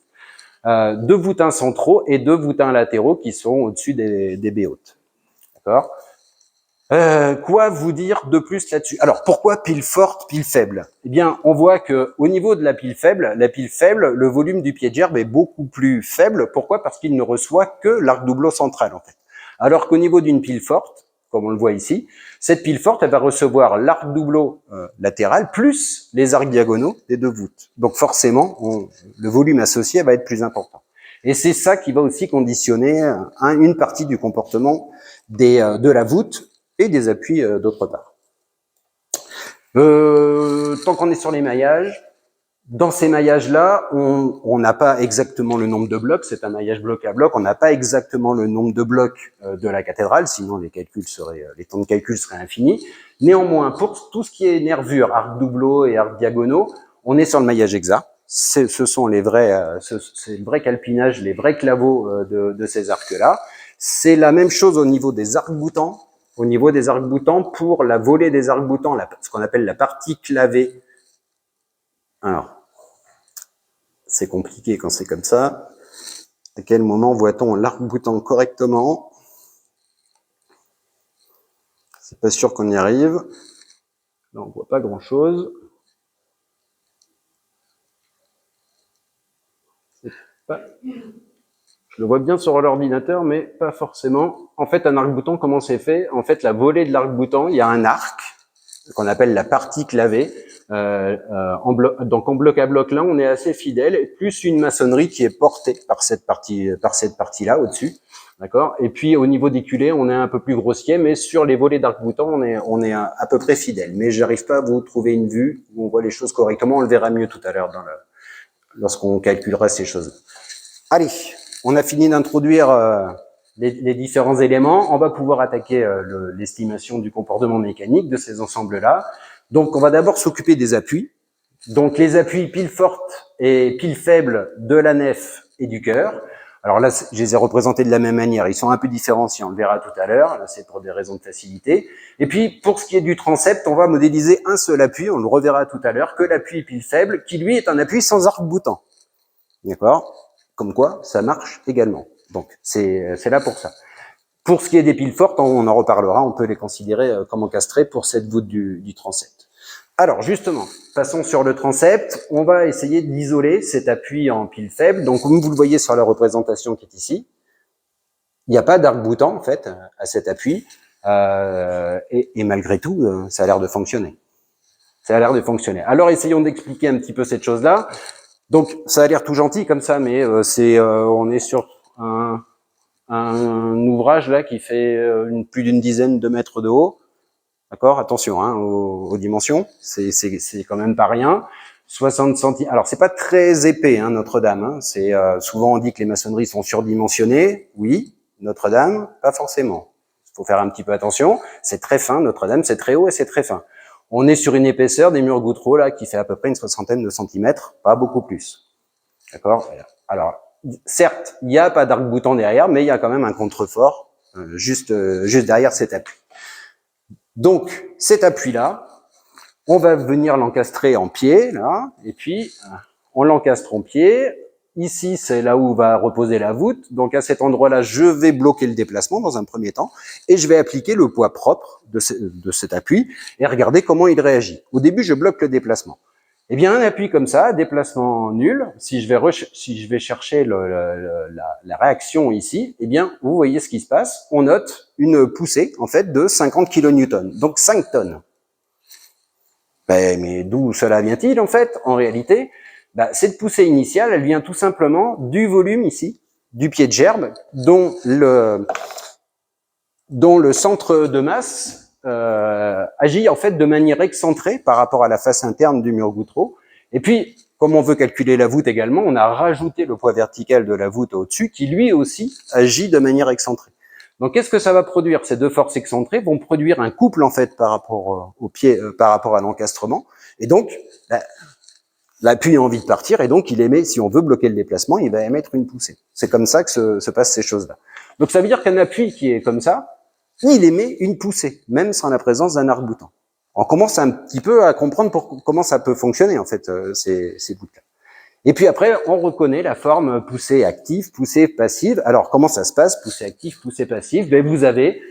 2 voûtins centraux et 2 voûtins latéraux qui sont au-dessus des baies hautes. D'accord. Quoi vous dire de plus là-dessus? Alors, pourquoi pile forte, pile faible? Eh bien, on voit que au niveau de la pile faible, le volume du pied de gerbe est beaucoup plus faible. Pourquoi? Parce qu'il ne reçoit que l'arc doubleau central, en fait. Alors qu'au niveau d'une pile forte, comme on le voit ici, cette pile forte, elle va recevoir l'arc doubleau latéral plus les arcs diagonaux des 2 voûtes. Donc forcément, le volume associé va être plus important. Et c'est ça qui va aussi conditionner une partie du comportement de la voûte et des appuis d'autre part. Tant qu'on est sur les maillages, dans ces maillages-là, on n'a pas exactement le nombre de blocs, c'est un maillage bloc à bloc, on n'a pas exactement le nombre de blocs de la cathédrale, sinon les temps de calcul seraient infinis. Néanmoins, pour tout ce qui est nervures, arcs doubleaux et arcs diagonaux, on est sur le maillage exact. Ce sont c'est le vrai calpinage, les vrais claveaux de ces arcs-là. C'est la même chose au niveau des arcs-boutants. Au niveau des arcs-boutants, pour la volée des arcs-boutants, ce qu'on appelle la partie clavée. Alors, c'est compliqué quand c'est comme ça. À quel moment voit-on l'arc-boutant correctement? C'est pas sûr qu'on y arrive. Là, on voit pas grand-chose. Je le vois bien sur l'ordinateur, mais pas forcément. En fait, un arc-boutant, comment c'est fait? En fait, la volée de l'arc-boutant, il y a un arc qu'on appelle la partie clavée. Donc en bloc à bloc là, on est assez fidèle, plus une maçonnerie qui est portée par cette partie-là au-dessus, d'accord. Et puis au niveau des culées, on est un peu plus grossier, mais sur les volets d'arc-boutant, on est à peu près fidèle. Mais j'arrive pas à vous trouver une vue où on voit les choses correctement. On le verra mieux tout à l'heure lorsqu'on calculera ces choses. Allez, on a fini d'introduire les différents éléments. On va pouvoir attaquer l'estimation du comportement mécanique de ces ensembles-là. Donc, on va d'abord s'occuper des appuis. Donc, les appuis pile forte et pile faible de la nef et du chœur. Alors là, je les ai représentés de la même manière. Ils sont un peu différenciés, on le verra tout à l'heure. Là, c'est pour des raisons de facilité. Et puis, pour ce qui est du transept, on va modéliser un seul appui. On le reverra tout à l'heure, que l'appui pile faible, qui lui est un appui sans arc-boutant. D'accord? Comme quoi, ça marche également. Donc, c'est là pour ça. Pour ce qui est des piles fortes, on en reparlera, on peut les considérer comme encastrées pour cette voûte du transept. Alors justement, passons sur le transept, on va essayer d'isoler cet appui en pile faible. Donc comme vous le voyez sur la représentation qui est ici, il n'y a pas d'arc-boutant en fait à cet appui, et malgré tout, ça a l'air de fonctionner. Ça a l'air de fonctionner. Alors essayons d'expliquer un petit peu cette chose-là. Donc ça a l'air tout gentil comme ça, mais on est sur un ouvrage là qui fait plus d'une dizaine de mètres de haut. D'accord, attention aux dimensions, c'est quand même pas rien. 60 cm. Alors c'est pas très épais Notre-Dame. C'est souvent on dit que les maçonneries sont surdimensionnées. Oui, Notre-Dame, pas forcément. Il faut faire un petit peu attention. C'est très fin, Notre-Dame, c'est très haut et c'est très fin. On est sur une épaisseur des murs gouttereaux là qui fait à peu près une soixantaine de centimètres, pas beaucoup plus. D'accord. Alors certes, il n'y a pas d'arc-boutant derrière, mais il y a quand même un contrefort juste derrière cet appui. Donc, cet appui-là, on va venir l'encastrer en pied, là, et puis on l'encastre en pied. Ici, c'est là où va reposer la voûte. Donc, à cet endroit-là, je vais bloquer le déplacement dans un premier temps, et je vais appliquer le poids propre de cet appui, et regarder comment il réagit. Au début, je bloque le déplacement. Eh bien, un appui comme ça, déplacement nul, si je vais chercher la réaction ici, eh bien, vous voyez ce qui se passe. On note une poussée, en fait, de 50 kN, donc 5 tonnes. Mais d'où cela vient-il, en fait, en réalité? Cette poussée initiale, elle vient tout simplement du volume ici, du pied de gerbe, dont le centre de masse agit en fait de manière excentrée par rapport à la face interne du mur gouttereau. Et puis, comme on veut calculer la voûte également, on a rajouté le poids vertical de la voûte au-dessus, qui lui aussi agit de manière excentrée. Donc, qu'est-ce que ça va produire? Ces deux forces excentrées vont produire un couple en fait par rapport au pied, par rapport à l'encastrement. Et donc, l'appui a envie de partir, et donc il émet, si on veut bloquer le déplacement, il va émettre une poussée. C'est comme ça que se passent ces choses-là. Donc, ça veut dire qu'un appui qui est comme ça, il émet une poussée, même sans la présence d'un arc-boutant. On commence un petit peu à comprendre comment ça peut fonctionner, en fait, ces gouttes-là. Et puis après, on reconnaît la forme poussée active, poussée passive. Alors, comment ça se passe, poussée active, poussée passive? Ben, vous avez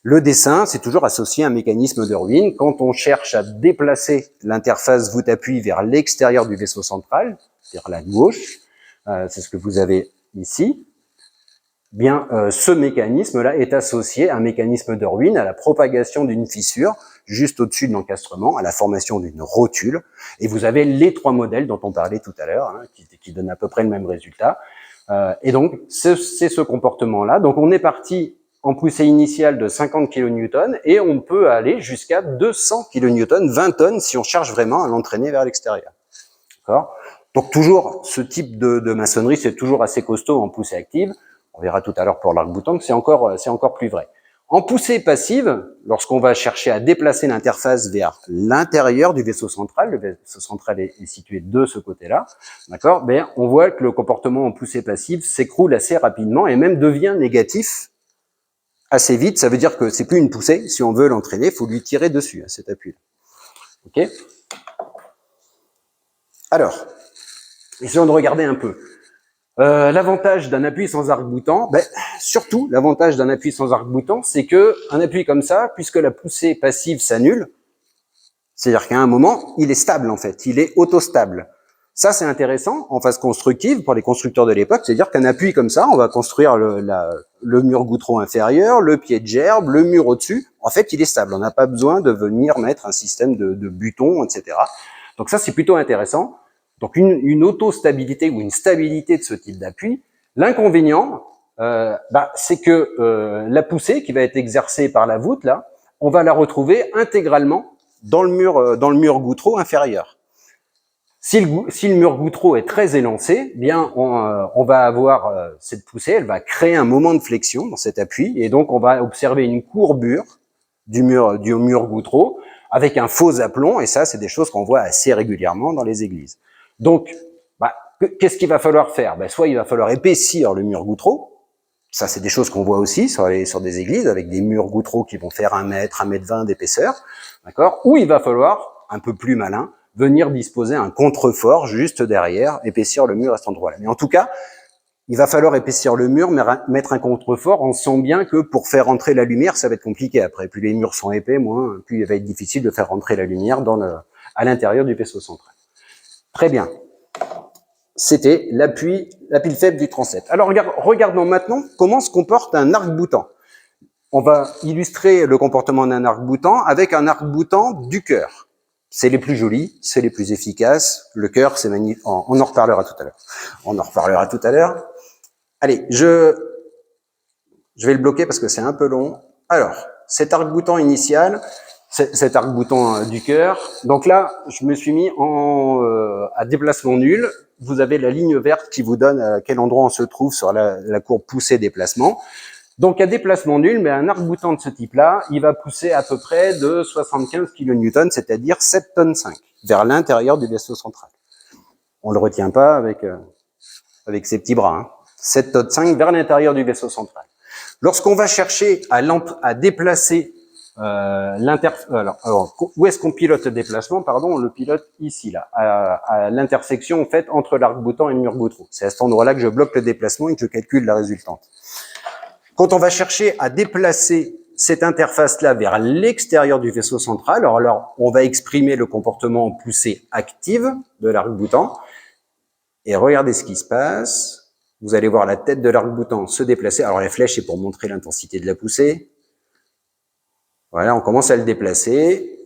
le dessin, c'est toujours associé à un mécanisme d'Irwin. Quand on cherche à déplacer l'interface voûte-appui vers l'extérieur du vaisseau central, vers la gauche, c'est ce que vous avez ici, bien, ce mécanisme-là est associé à un mécanisme d'Irwin, à la propagation d'une fissure juste au-dessus de l'encastrement, à la formation d'une rotule. Et vous avez les trois modèles dont on parlait tout à l'heure, hein, qui donnent à peu près le même résultat. Et donc, c'est ce comportement-là. Donc, on est parti en poussée initiale de 50 kN et on peut aller jusqu'à 200 kN, 20 tonnes, si on cherche vraiment à l'entraîner vers l'extérieur. D'accord ? Donc, toujours, ce type de maçonnerie, c'est toujours assez costaud en poussée active. On verra tout à l'heure pour l'arc-boutant que c'est encore plus vrai. En poussée passive, lorsqu'on va chercher à déplacer l'interface vers l'intérieur du vaisseau central, le vaisseau central est situé de ce côté-là, d'accord, ben, on voit que le comportement en poussée passive s'écroule assez rapidement et même devient négatif assez vite. Ça veut dire que c'est plus une poussée. Si on veut l'entraîner, il faut lui tirer dessus, à cet appui-là. Ok ? Alors, essayons de regarder un peu. L'avantage d'un appui sans arc-boutant, ben, surtout l'avantage d'un appui sans arc-boutant, c'est que un appui comme ça, puisque la poussée passive s'annule, c'est-à-dire qu'à un moment, il est stable en fait, il est autostable. Ça, c'est intéressant en phase constructive pour les constructeurs de l'époque, c'est-à-dire qu'un appui comme ça, on va construire le mur goutreau inférieur, le pied de gerbe, le mur au-dessus. En fait, il est stable. On n'a pas besoin de venir mettre un système de butons, etc. Donc ça, c'est plutôt intéressant. Donc une auto-stabilité ou une stabilité de ce type d'appui. L'inconvénient, c'est que la poussée qui va être exercée par la voûte, là, on va la retrouver intégralement dans le mur goutreau inférieur. Si le mur goutreau est très élancé, bien on va avoir cette poussée, elle va créer un moment de flexion dans cet appui, et donc on va observer une courbure du mur goutreau avec un faux aplomb, et ça, c'est des choses qu'on voit assez régulièrement dans les églises. Donc, qu'est-ce qu'il va falloir faire? Soit il va falloir épaissir le mur goutreau. Ça, c'est des choses qu'on voit aussi sur des églises avec des murs goutreaux qui vont faire 1 mètre, 1 mètre 20 d'épaisseur. D'accord? Ou il va falloir, un peu plus malin, venir disposer un contrefort juste derrière, épaissir le mur à cet endroit-là. Mais en tout cas, il va falloir épaissir le mur, mais mettre un contrefort. On sent bien que pour faire rentrer la lumière, ça va être compliqué après. Plus les murs sont épais, plus il va être difficile de faire rentrer la lumière à l'intérieur du vaisseau central. Très bien. C'était la pile faible du transept. Alors, regardons maintenant comment se comporte un arc-boutant. On va illustrer le comportement d'un arc-boutant avec un arc-boutant du cœur. C'est les plus jolis, c'est les plus efficaces. Le cœur, c'est magnifique. On en reparlera tout à l'heure. Allez, je vais le bloquer parce que c'est un peu long. Alors, cet arc-boutant initial, cet arc-boutant du cœur. Donc là, je me suis mis à déplacement nul. Vous avez la ligne verte qui vous donne à quel endroit on se trouve sur la courbe poussée-déplacement. Donc à déplacement nul, mais un arc-boutant de ce type-là, il va pousser à peu près de 75 kN, c'est-à-dire 7 tonnes 5, vers l'intérieur du vaisseau central. On le retient pas avec ses petits bras. Hein. 7 tonnes 5 vers l'intérieur du vaisseau central. Lorsqu'on va chercher à déplacer alors, où est-ce qu'on pilote le déplacement? Pardon, on le pilote ici, là, à l'intersection en fait entre l'arc-boutant et le mur goutreau. C'est à cet endroit-là que je bloque le déplacement et que je calcule la résultante. Quand on va chercher à déplacer cette interface-là vers l'extérieur du vaisseau central, alors on va exprimer le comportement en poussée active de l'arc-boutant. Et regardez ce qui se passe. Vous allez voir la tête de l'arc-boutant se déplacer. Alors la flèche est pour montrer l'intensité de la poussée. Voilà, on commence à le déplacer.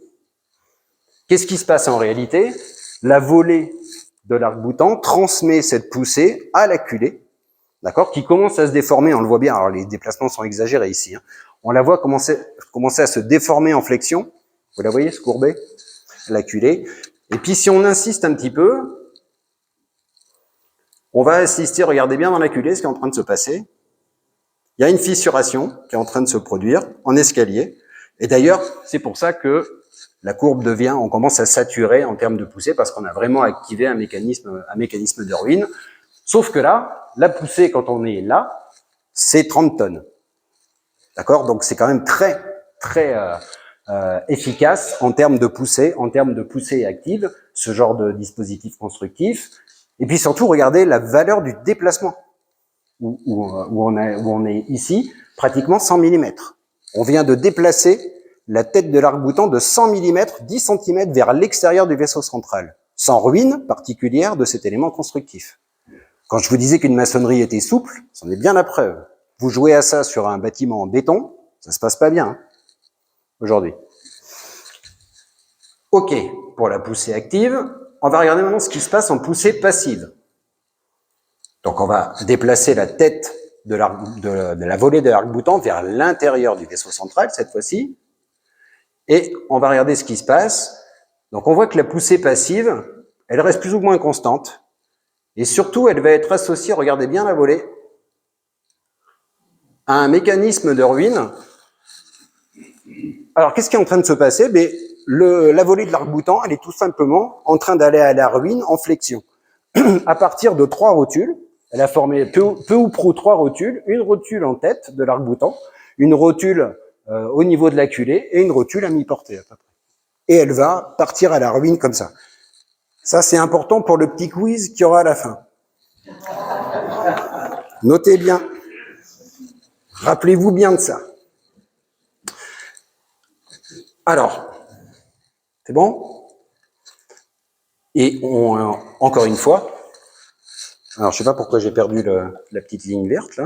Qu'est-ce qui se passe en réalité? La volée de l'arc-boutant transmet cette poussée à la culée, d'accord, qui commence à se déformer, on le voit bien, alors les déplacements sont exagérés ici, hein. On la voit commencer à se déformer en flexion, vous la voyez se courber, la culée, et puis si on insiste un petit peu, on va assister, regardez bien dans la culée ce qui est en train de se passer, il y a une fissuration qui est en train de se produire en escalier, et d'ailleurs, c'est pour ça que la courbe on commence à saturer en termes de poussée, parce qu'on a vraiment activé un mécanisme d'Irwin. Sauf que là, la poussée, quand on est là, c'est 30 tonnes. D'accord? Donc c'est quand même très efficace en termes de poussée active, ce genre de dispositif constructif. Et puis surtout, regardez la valeur du déplacement, où on est ici, pratiquement 100 mm. On vient de déplacer la tête de l'arc-boutant de 100 mm, 10 cm vers l'extérieur du vaisseau central, sans ruine particulière de cet élément constructif. Quand je vous disais qu'une maçonnerie était souple, c'en est bien la preuve. Vous jouez à ça sur un bâtiment en béton, ça se passe pas bien, hein, aujourd'hui. OK, pour la poussée active, on va regarder maintenant ce qui se passe en poussée passive. Donc on va déplacer la tête de la volée de l'arc-boutant vers l'intérieur du vaisseau central, cette fois-ci, et on va regarder ce qui se passe. Donc on voit que la poussée passive, elle reste plus ou moins constante, et surtout elle va être associée, regardez bien la volée, à un mécanisme de ruine. Alors qu'est-ce qui est en train de se passer? La volée de l'arc-boutant, elle est tout simplement en train d'aller à la ruine en flexion. À partir de 3 rotules, elle a formé peu ou prou 3 rotules, une rotule en tête de l'arc-boutant, une rotule au niveau de la culée et une rotule à mi-portée à peu près. Et elle va partir à la ruine comme ça. Ça, c'est important pour le petit quiz qu'il y aura à la fin. Notez bien. Rappelez-vous bien de ça. Alors, c'est bon? Et encore une fois, alors je sais pas pourquoi j'ai perdu la petite ligne verte là.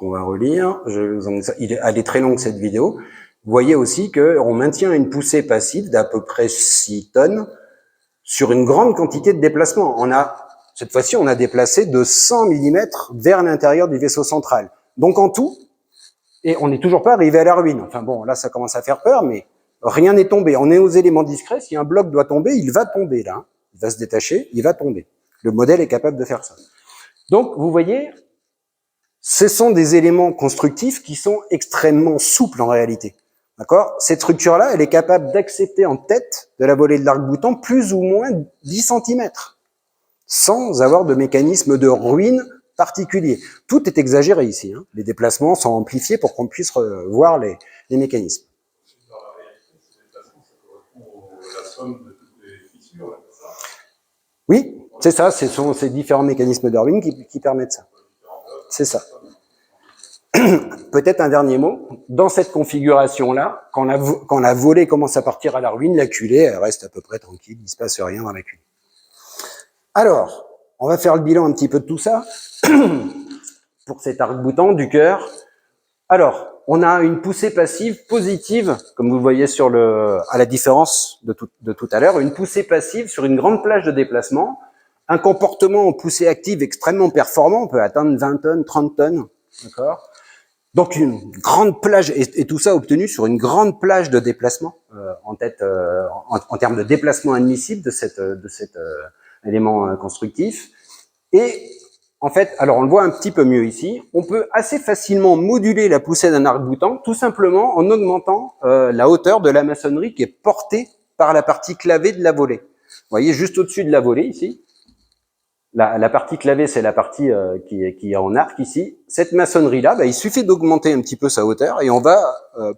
On va relire. Elle est très longue cette vidéo. Vous voyez aussi qu'on maintient une poussée passive d'à peu près 6 tonnes sur une grande quantité de déplacement. Cette fois-ci, on a déplacé de 100 mm vers l'intérieur du vaisseau central. Donc en tout, et on n'est toujours pas arrivé à la ruine. Enfin bon, là ça commence à faire peur, mais rien n'est tombé. On est aux éléments discrets. Si un bloc doit tomber, il va tomber là. Il va se détacher, il va tomber. Le modèle est capable de faire ça. Donc vous voyez, ce sont des éléments constructifs qui sont extrêmement souples en réalité. D'accord? Cette structure-là, elle est capable d'accepter en tête de la volée de l'arc-boutant plus ou moins 10 cm, sans avoir de mécanisme de ruine particulier. Tout est exagéré ici. Hein. Les déplacements sont amplifiés pour qu'on puisse voir les mécanismes. Dans la réalité, ces déplacements, ça correspond à la somme de toutes les fissures, c'est ça? Oui, c'est ça. Ce sont ces différents mécanismes de ruine qui permettent ça. C'est ça. Peut-être un dernier mot. Dans cette configuration-là, quand la volée commence à partir à la ruine, la culée, elle reste à peu près tranquille, il ne se passe rien dans la culée. Alors, on va faire le bilan un petit peu de tout ça. Pour cet arc-boutant du cœur. Alors, on a une poussée passive positive, comme vous le voyez à la différence de tout à l'heure, une poussée passive sur une grande plage de déplacement, un comportement en poussée active extrêmement performant, on peut atteindre 20 tonnes, 30 tonnes, d'accord? Donc une grande plage, et tout ça obtenu sur une grande plage de déplacement, en termes de déplacement admissible de cet élément constructif. Et en fait, alors on le voit un petit peu mieux ici, on peut assez facilement moduler la poussée d'un arc-boutant, tout simplement en augmentant la hauteur de la maçonnerie qui est portée par la partie clavée de la volée. Vous voyez, juste au-dessus de la volée, ici, la partie clavée, c'est la partie qui est en arc ici. Cette maçonnerie-là, il suffit d'augmenter un petit peu sa hauteur, et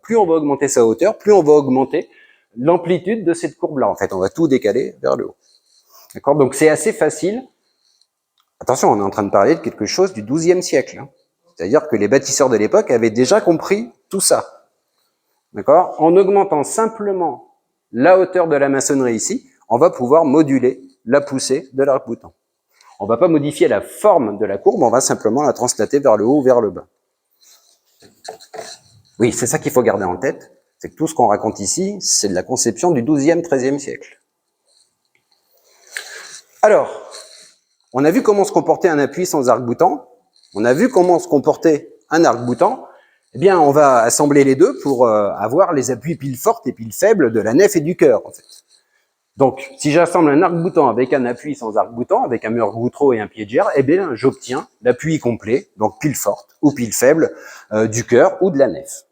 plus on va augmenter sa hauteur, plus on va augmenter l'amplitude de cette courbe-là. En fait, on va tout décaler vers le haut. D'accord? Donc c'est assez facile. Attention, on est en train de parler de quelque chose du XIIe siècle. Hein. C'est-à-dire que les bâtisseurs de l'époque avaient déjà compris tout ça. D'accord? En augmentant simplement la hauteur de la maçonnerie ici, on va pouvoir moduler la poussée de l'arc-boutant. On ne va pas modifier la forme de la courbe, on va simplement la translater vers le haut ou vers le bas. Oui, c'est ça qu'il faut garder en tête, c'est que tout ce qu'on raconte ici, c'est de la conception du XIIe, XIIIe siècle. Alors, on a vu comment se comportait un appui sans arc-boutant, on a vu comment se comportait un arc-boutant, eh bien, on va assembler les deux pour avoir les appuis piles fortes et piles faibles de la nef et du cœur, en fait. Donc, si j'assemble un arc-boutant avec un appui sans arc-boutant, avec un mur Goutreau et un pied de gère, eh bien, j'obtiens l'appui complet, donc pile forte ou pile faible du cœur ou de la nef.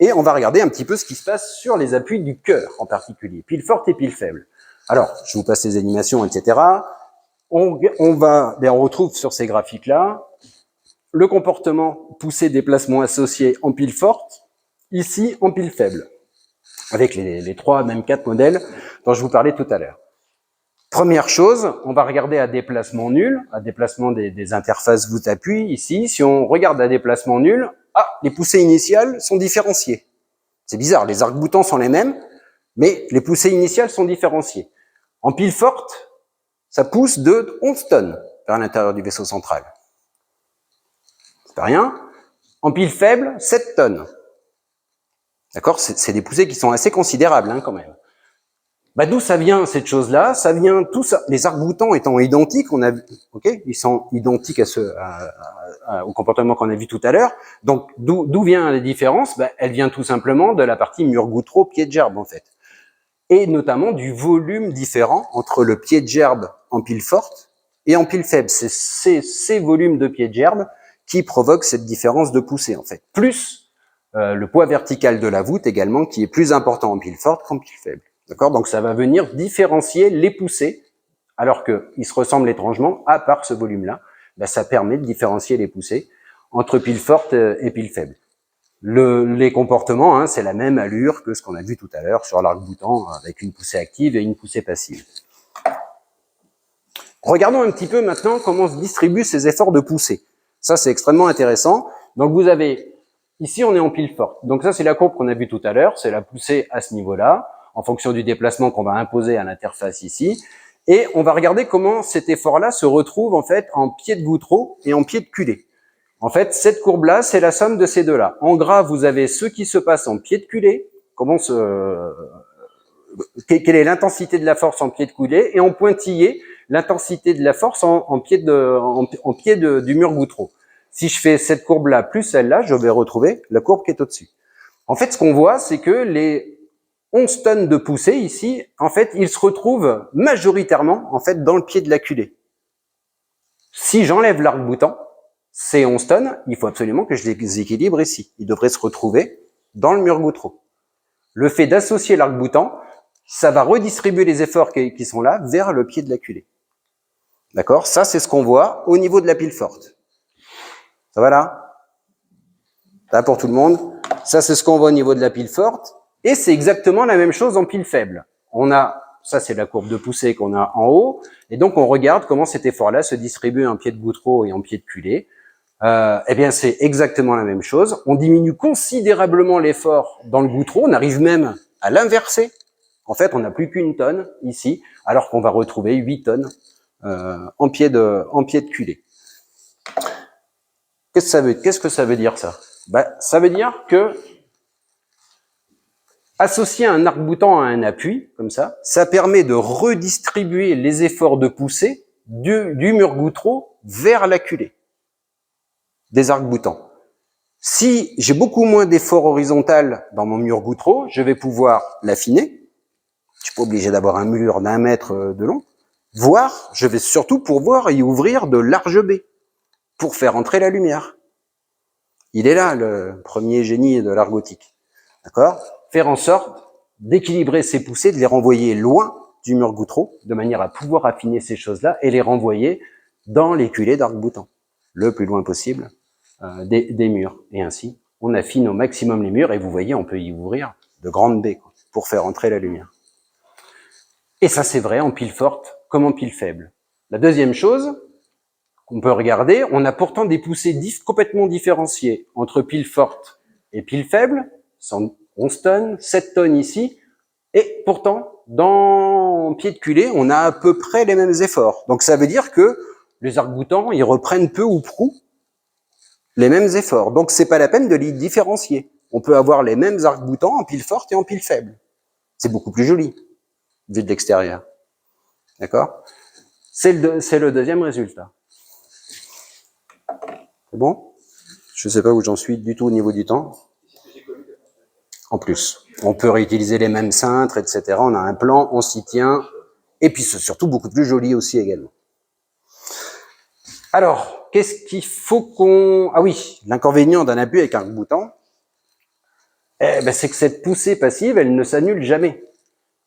Et on va regarder un petit peu ce qui se passe sur les appuis du cœur en particulier, pile forte et pile faible. Alors, je vous passe les animations, etc. On retrouve sur ces graphiques-là le comportement poussé déplacement associé en pile forte. ici en pile faible, avec les 3, même 4 modèles dont je vous parlais tout à l'heure. Première chose, on va regarder à déplacement nul, à déplacement des interfaces voûte-appui, ici. Si on regarde à déplacement nul, les poussées initiales sont différenciées. C'est bizarre, les arcs-boutants sont les mêmes, mais les poussées initiales sont différenciées. En pile forte, ça pousse de 11 tonnes vers l'intérieur du vaisseau central. C'est pas rien. En pile faible, 7 tonnes. D'accord? C'est des poussées qui sont assez considérables, hein, quand même. D'où ça vient, cette chose-là? Ça vient, tout ça, les arcs-boutants étant identiques, ils sont identiques au comportement qu'on a vu tout à l'heure. Donc, d'où vient la différence? Elle vient tout simplement de la partie mur-goutreau, pied de gerbe, en fait. Et notamment du volume différent entre le pied de gerbe en pile forte et en pile faible. C'est ces volumes de pied de gerbe qui provoquent cette différence de poussée, en fait. Plus le poids vertical de la voûte également, qui est plus important en pile forte qu'en pile faible. D'accord? Donc ça va venir différencier les poussées, alors qu'ils se ressemblent étrangement, à part ce volume-là. Ça permet de différencier les poussées entre pile forte et pile faible. Les comportements, hein, c'est la même allure que ce qu'on a vu tout à l'heure sur l'arc-boutant, avec une poussée active et une poussée passive. Regardons un petit peu maintenant comment se distribuent ces efforts de poussée. Ça, c'est extrêmement intéressant. Donc vous avez, ici on est en pile forte. Donc ça, c'est la courbe qu'on a vue tout à l'heure, c'est la poussée à ce niveau-là, en fonction du déplacement qu'on va imposer à l'interface ici. Et on va regarder comment cet effort-là se retrouve en fait en pied de goutreau et en pied de culée. En fait, cette courbe-là, c'est la somme de ces deux-là. En gras, vous avez ce qui se passe en pied de culée, quelle est l'intensité de la force en pied de culée, et en pointillé, l'intensité de la force en pied du mur goutreau. Si je fais cette courbe-là plus celle-là, je vais retrouver la courbe qui est au-dessus. En fait, ce qu'on voit, c'est que les 11 tonnes de poussée ici, en fait, ils se retrouvent majoritairement en fait dans le pied de la culée. Si j'enlève l'arc-boutant, ces 11 tonnes, il faut absolument que je les équilibre ici. Ils devraient se retrouver dans le mur goutreau. Le fait d'associer l'arc-boutant, ça va redistribuer les efforts qui sont là vers le pied de la culée. D'accord? Ça, c'est ce qu'on voit au niveau de la pile forte. Ça va là? Là pour tout le monde. Ça, c'est ce qu'on voit au niveau de la pile forte. Et c'est exactement la même chose en pile faible. Ça c'est la courbe de poussée qu'on a en haut. Et donc, on regarde comment cet effort-là se distribue en pied de goutreau et en pied de culée. Eh bien, c'est exactement la même chose. On diminue considérablement l'effort dans le goutreau. On arrive même à l'inverser. En fait, on n'a plus qu'une tonne ici, alors qu'on va retrouver 8 tonnes en pied de culée. Qu'est-ce que ça veut dire, ça? Ça veut dire que associer un arc-boutant à un appui, comme ça permet de redistribuer les efforts de poussée du mur goutreau vers la culée des arcs-boutants. Si j'ai beaucoup moins d'efforts horizontal dans mon mur goutreau, je vais pouvoir l'affiner. Je suis pas obligé d'avoir un mur d'1 mètre de long. Voire, je vais surtout pouvoir y ouvrir de larges baies pour faire entrer la lumière. Il est là, le premier génie de l'art gothique. D'accord? Faire en sorte d'équilibrer ces poussées, de les renvoyer loin du mur goutreau, de manière à pouvoir affiner ces choses-là et les renvoyer dans les culées d'arc-boutant, le plus loin possible des murs. Et ainsi, on affine au maximum les murs et vous voyez, on peut y ouvrir de grandes baies pour faire entrer la lumière. Et ça, c'est vrai en pile forte comme en pile faible. La deuxième chose qu'on peut regarder, on a pourtant des poussées complètement différenciées entre pile forte et pile faible, 11 tonnes, 7 tonnes ici, et pourtant, dans pied de culée, on a à peu près les mêmes efforts. Donc ça veut dire que les arcs-boutants, ils reprennent peu ou prou les mêmes efforts. Donc c'est pas la peine de les différencier. On peut avoir les mêmes arcs-boutants en pile forte et en pile faible. C'est beaucoup plus joli, vu de l'extérieur. D'accord? C'est le deuxième résultat. C'est bon? Je sais pas où j'en suis du tout au niveau du temps. En plus, on peut réutiliser les mêmes cintres, etc. On a un plan, on s'y tient. Et puis c'est surtout beaucoup plus joli aussi également. Alors, qu'est-ce qu'il faut qu'on... Ah oui, l'inconvénient d'un appui avec un bouton, c'est que cette poussée passive, elle ne s'annule jamais.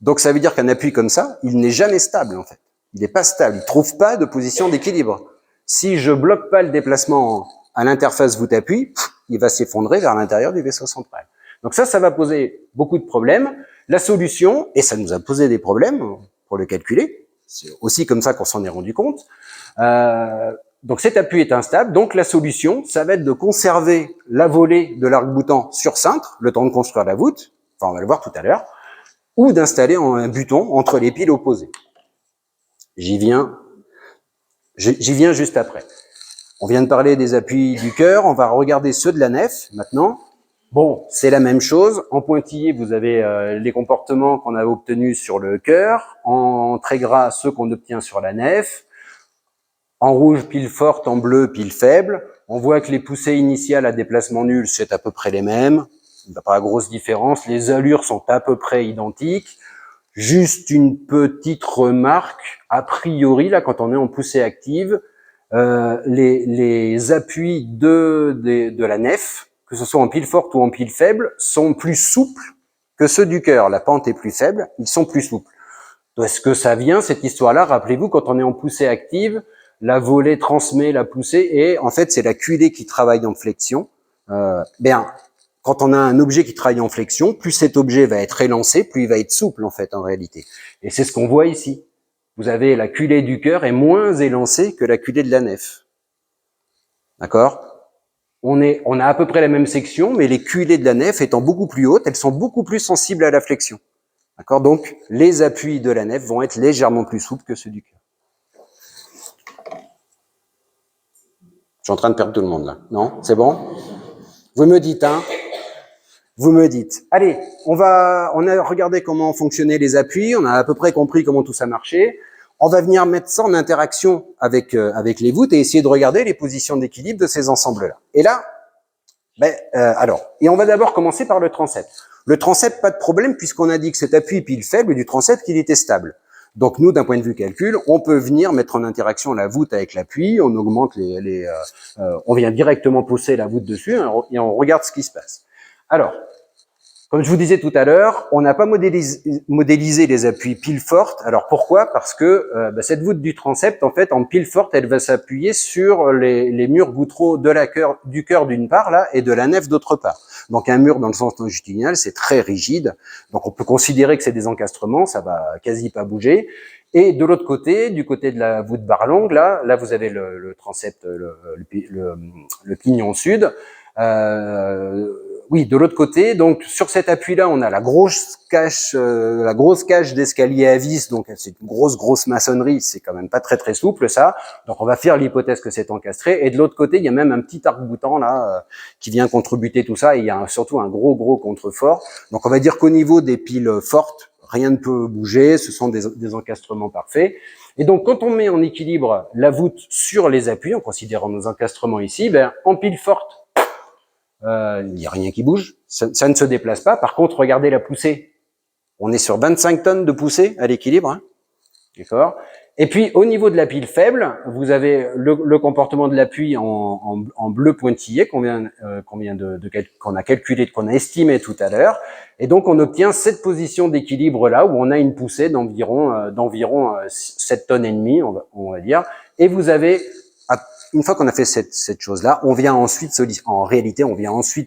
Donc ça veut dire qu'un appui comme ça, il n'est jamais stable en fait. Il n'est pas stable, il ne trouve pas de position d'équilibre. Si je bloque pas le déplacement à l'interface voûte-appui, il va s'effondrer vers l'intérieur du vaisseau central. Donc ça va poser beaucoup de problèmes. La solution, et ça nous a posé des problèmes pour le calculer, c'est aussi comme ça qu'on s'en est rendu compte. Donc cet appui est instable, donc la solution, ça va être de conserver la volée de l'arc-boutant sur cintre, le temps de construire la voûte, enfin on va le voir tout à l'heure, ou d'installer un buton entre les piles opposées. J'y viens juste après. On vient de parler des appuis du chœur, on va regarder ceux de la nef maintenant. Bon, c'est la même chose. En pointillé, vous avez les comportements qu'on a obtenus sur le chœur. En très gras, ceux qu'on obtient sur la nef. En rouge, pile forte, en bleu, pile faible. On voit que les poussées initiales à déplacement nul, c'est à peu près les mêmes. Il n'y a pas de grosse différence. Les allures sont à peu près identiques. Juste une petite remarque. A priori, là, quand on est en poussée active, les appuis de la nef, que ce soit en pile forte ou en pile faible, sont plus souples que ceux du chœur. La pente est plus faible, ils sont plus souples. Est-ce que ça vient, cette histoire-là? Rappelez-vous, quand on est en poussée active, la volée transmet la poussée et en fait, c'est la culée qui travaille en flexion. Quand on a un objet qui travaille en flexion, plus cet objet va être élancé, plus il va être souple en fait en réalité. Et c'est ce qu'on voit ici. Vous avez la culée du chœur est moins élancée que la culée de la nef. D'accord? On a à peu près la même section, mais les culées de la nef étant beaucoup plus hautes, elles sont beaucoup plus sensibles à la flexion. D'accord? Donc, les appuis de la nef vont être légèrement plus souples que ceux du cœur. Je suis en train de perdre tout le monde là. Non? C'est bon? Vous me dites, hein? Vous me dites. Allez, on a regardé comment fonctionnaient les appuis, on a à peu près compris comment tout ça marchait. On va venir mettre ça en interaction avec les voûtes et essayer de regarder les positions d'équilibre de ces ensembles-là. Et là, et on va d'abord commencer par le transept. Le transept, pas de problème, puisqu'on a dit que cet appui pile faible du transept, qu'il était stable. Donc nous, d'un point de vue calcul, on peut venir mettre en interaction la voûte avec l'appui, on augmente on vient directement pousser la voûte dessus et on regarde ce qui se passe. Alors, comme je vous disais tout à l'heure, on n'a pas modélisé les appuis pile forte. Alors pourquoi? Parce que cette voûte du transept, en fait, en pile forte, elle va s'appuyer sur les murs gouttereaux du chœur d'une part là et de la nef d'autre part. Donc un mur dans le sens longitudinal, c'est très rigide. Donc on peut considérer que c'est des encastrements, ça va quasi pas bouger. Et de l'autre côté, du côté de la voûte barre longue, là vous avez le transept, le pignon sud. Oui, de l'autre côté, donc sur cet appui-là, on a la grosse cage d'escalier à vis, donc c'est une grosse maçonnerie, c'est quand même pas très souple ça. Donc on va faire l'hypothèse que c'est encastré. Et de l'autre côté, il y a même un petit arc-boutant là qui vient contribuer tout ça. Et il y a surtout un gros contrefort. Donc on va dire qu'au niveau des piles fortes, rien ne peut bouger, ce sont des encastrements parfaits. Et donc quand on met en équilibre la voûte sur les appuis, en considérant nos encastrements ici, en pile forte, il n'y a rien qui bouge, ça ne se déplace pas. Par contre, regardez la poussée. On est sur 25 tonnes de poussée à l'équilibre, hein. D'accord. Et puis, au niveau de la pile faible, vous avez le comportement de l'appui en bleu pointillé qu'on a calculé, qu'on a estimé tout à l'heure. Et donc, on obtient cette position d'équilibre là où on a une poussée d'environ 7 tonnes et demie, on va dire. Et vous avez une fois qu'on a fait cette chose-là, on vient ensuite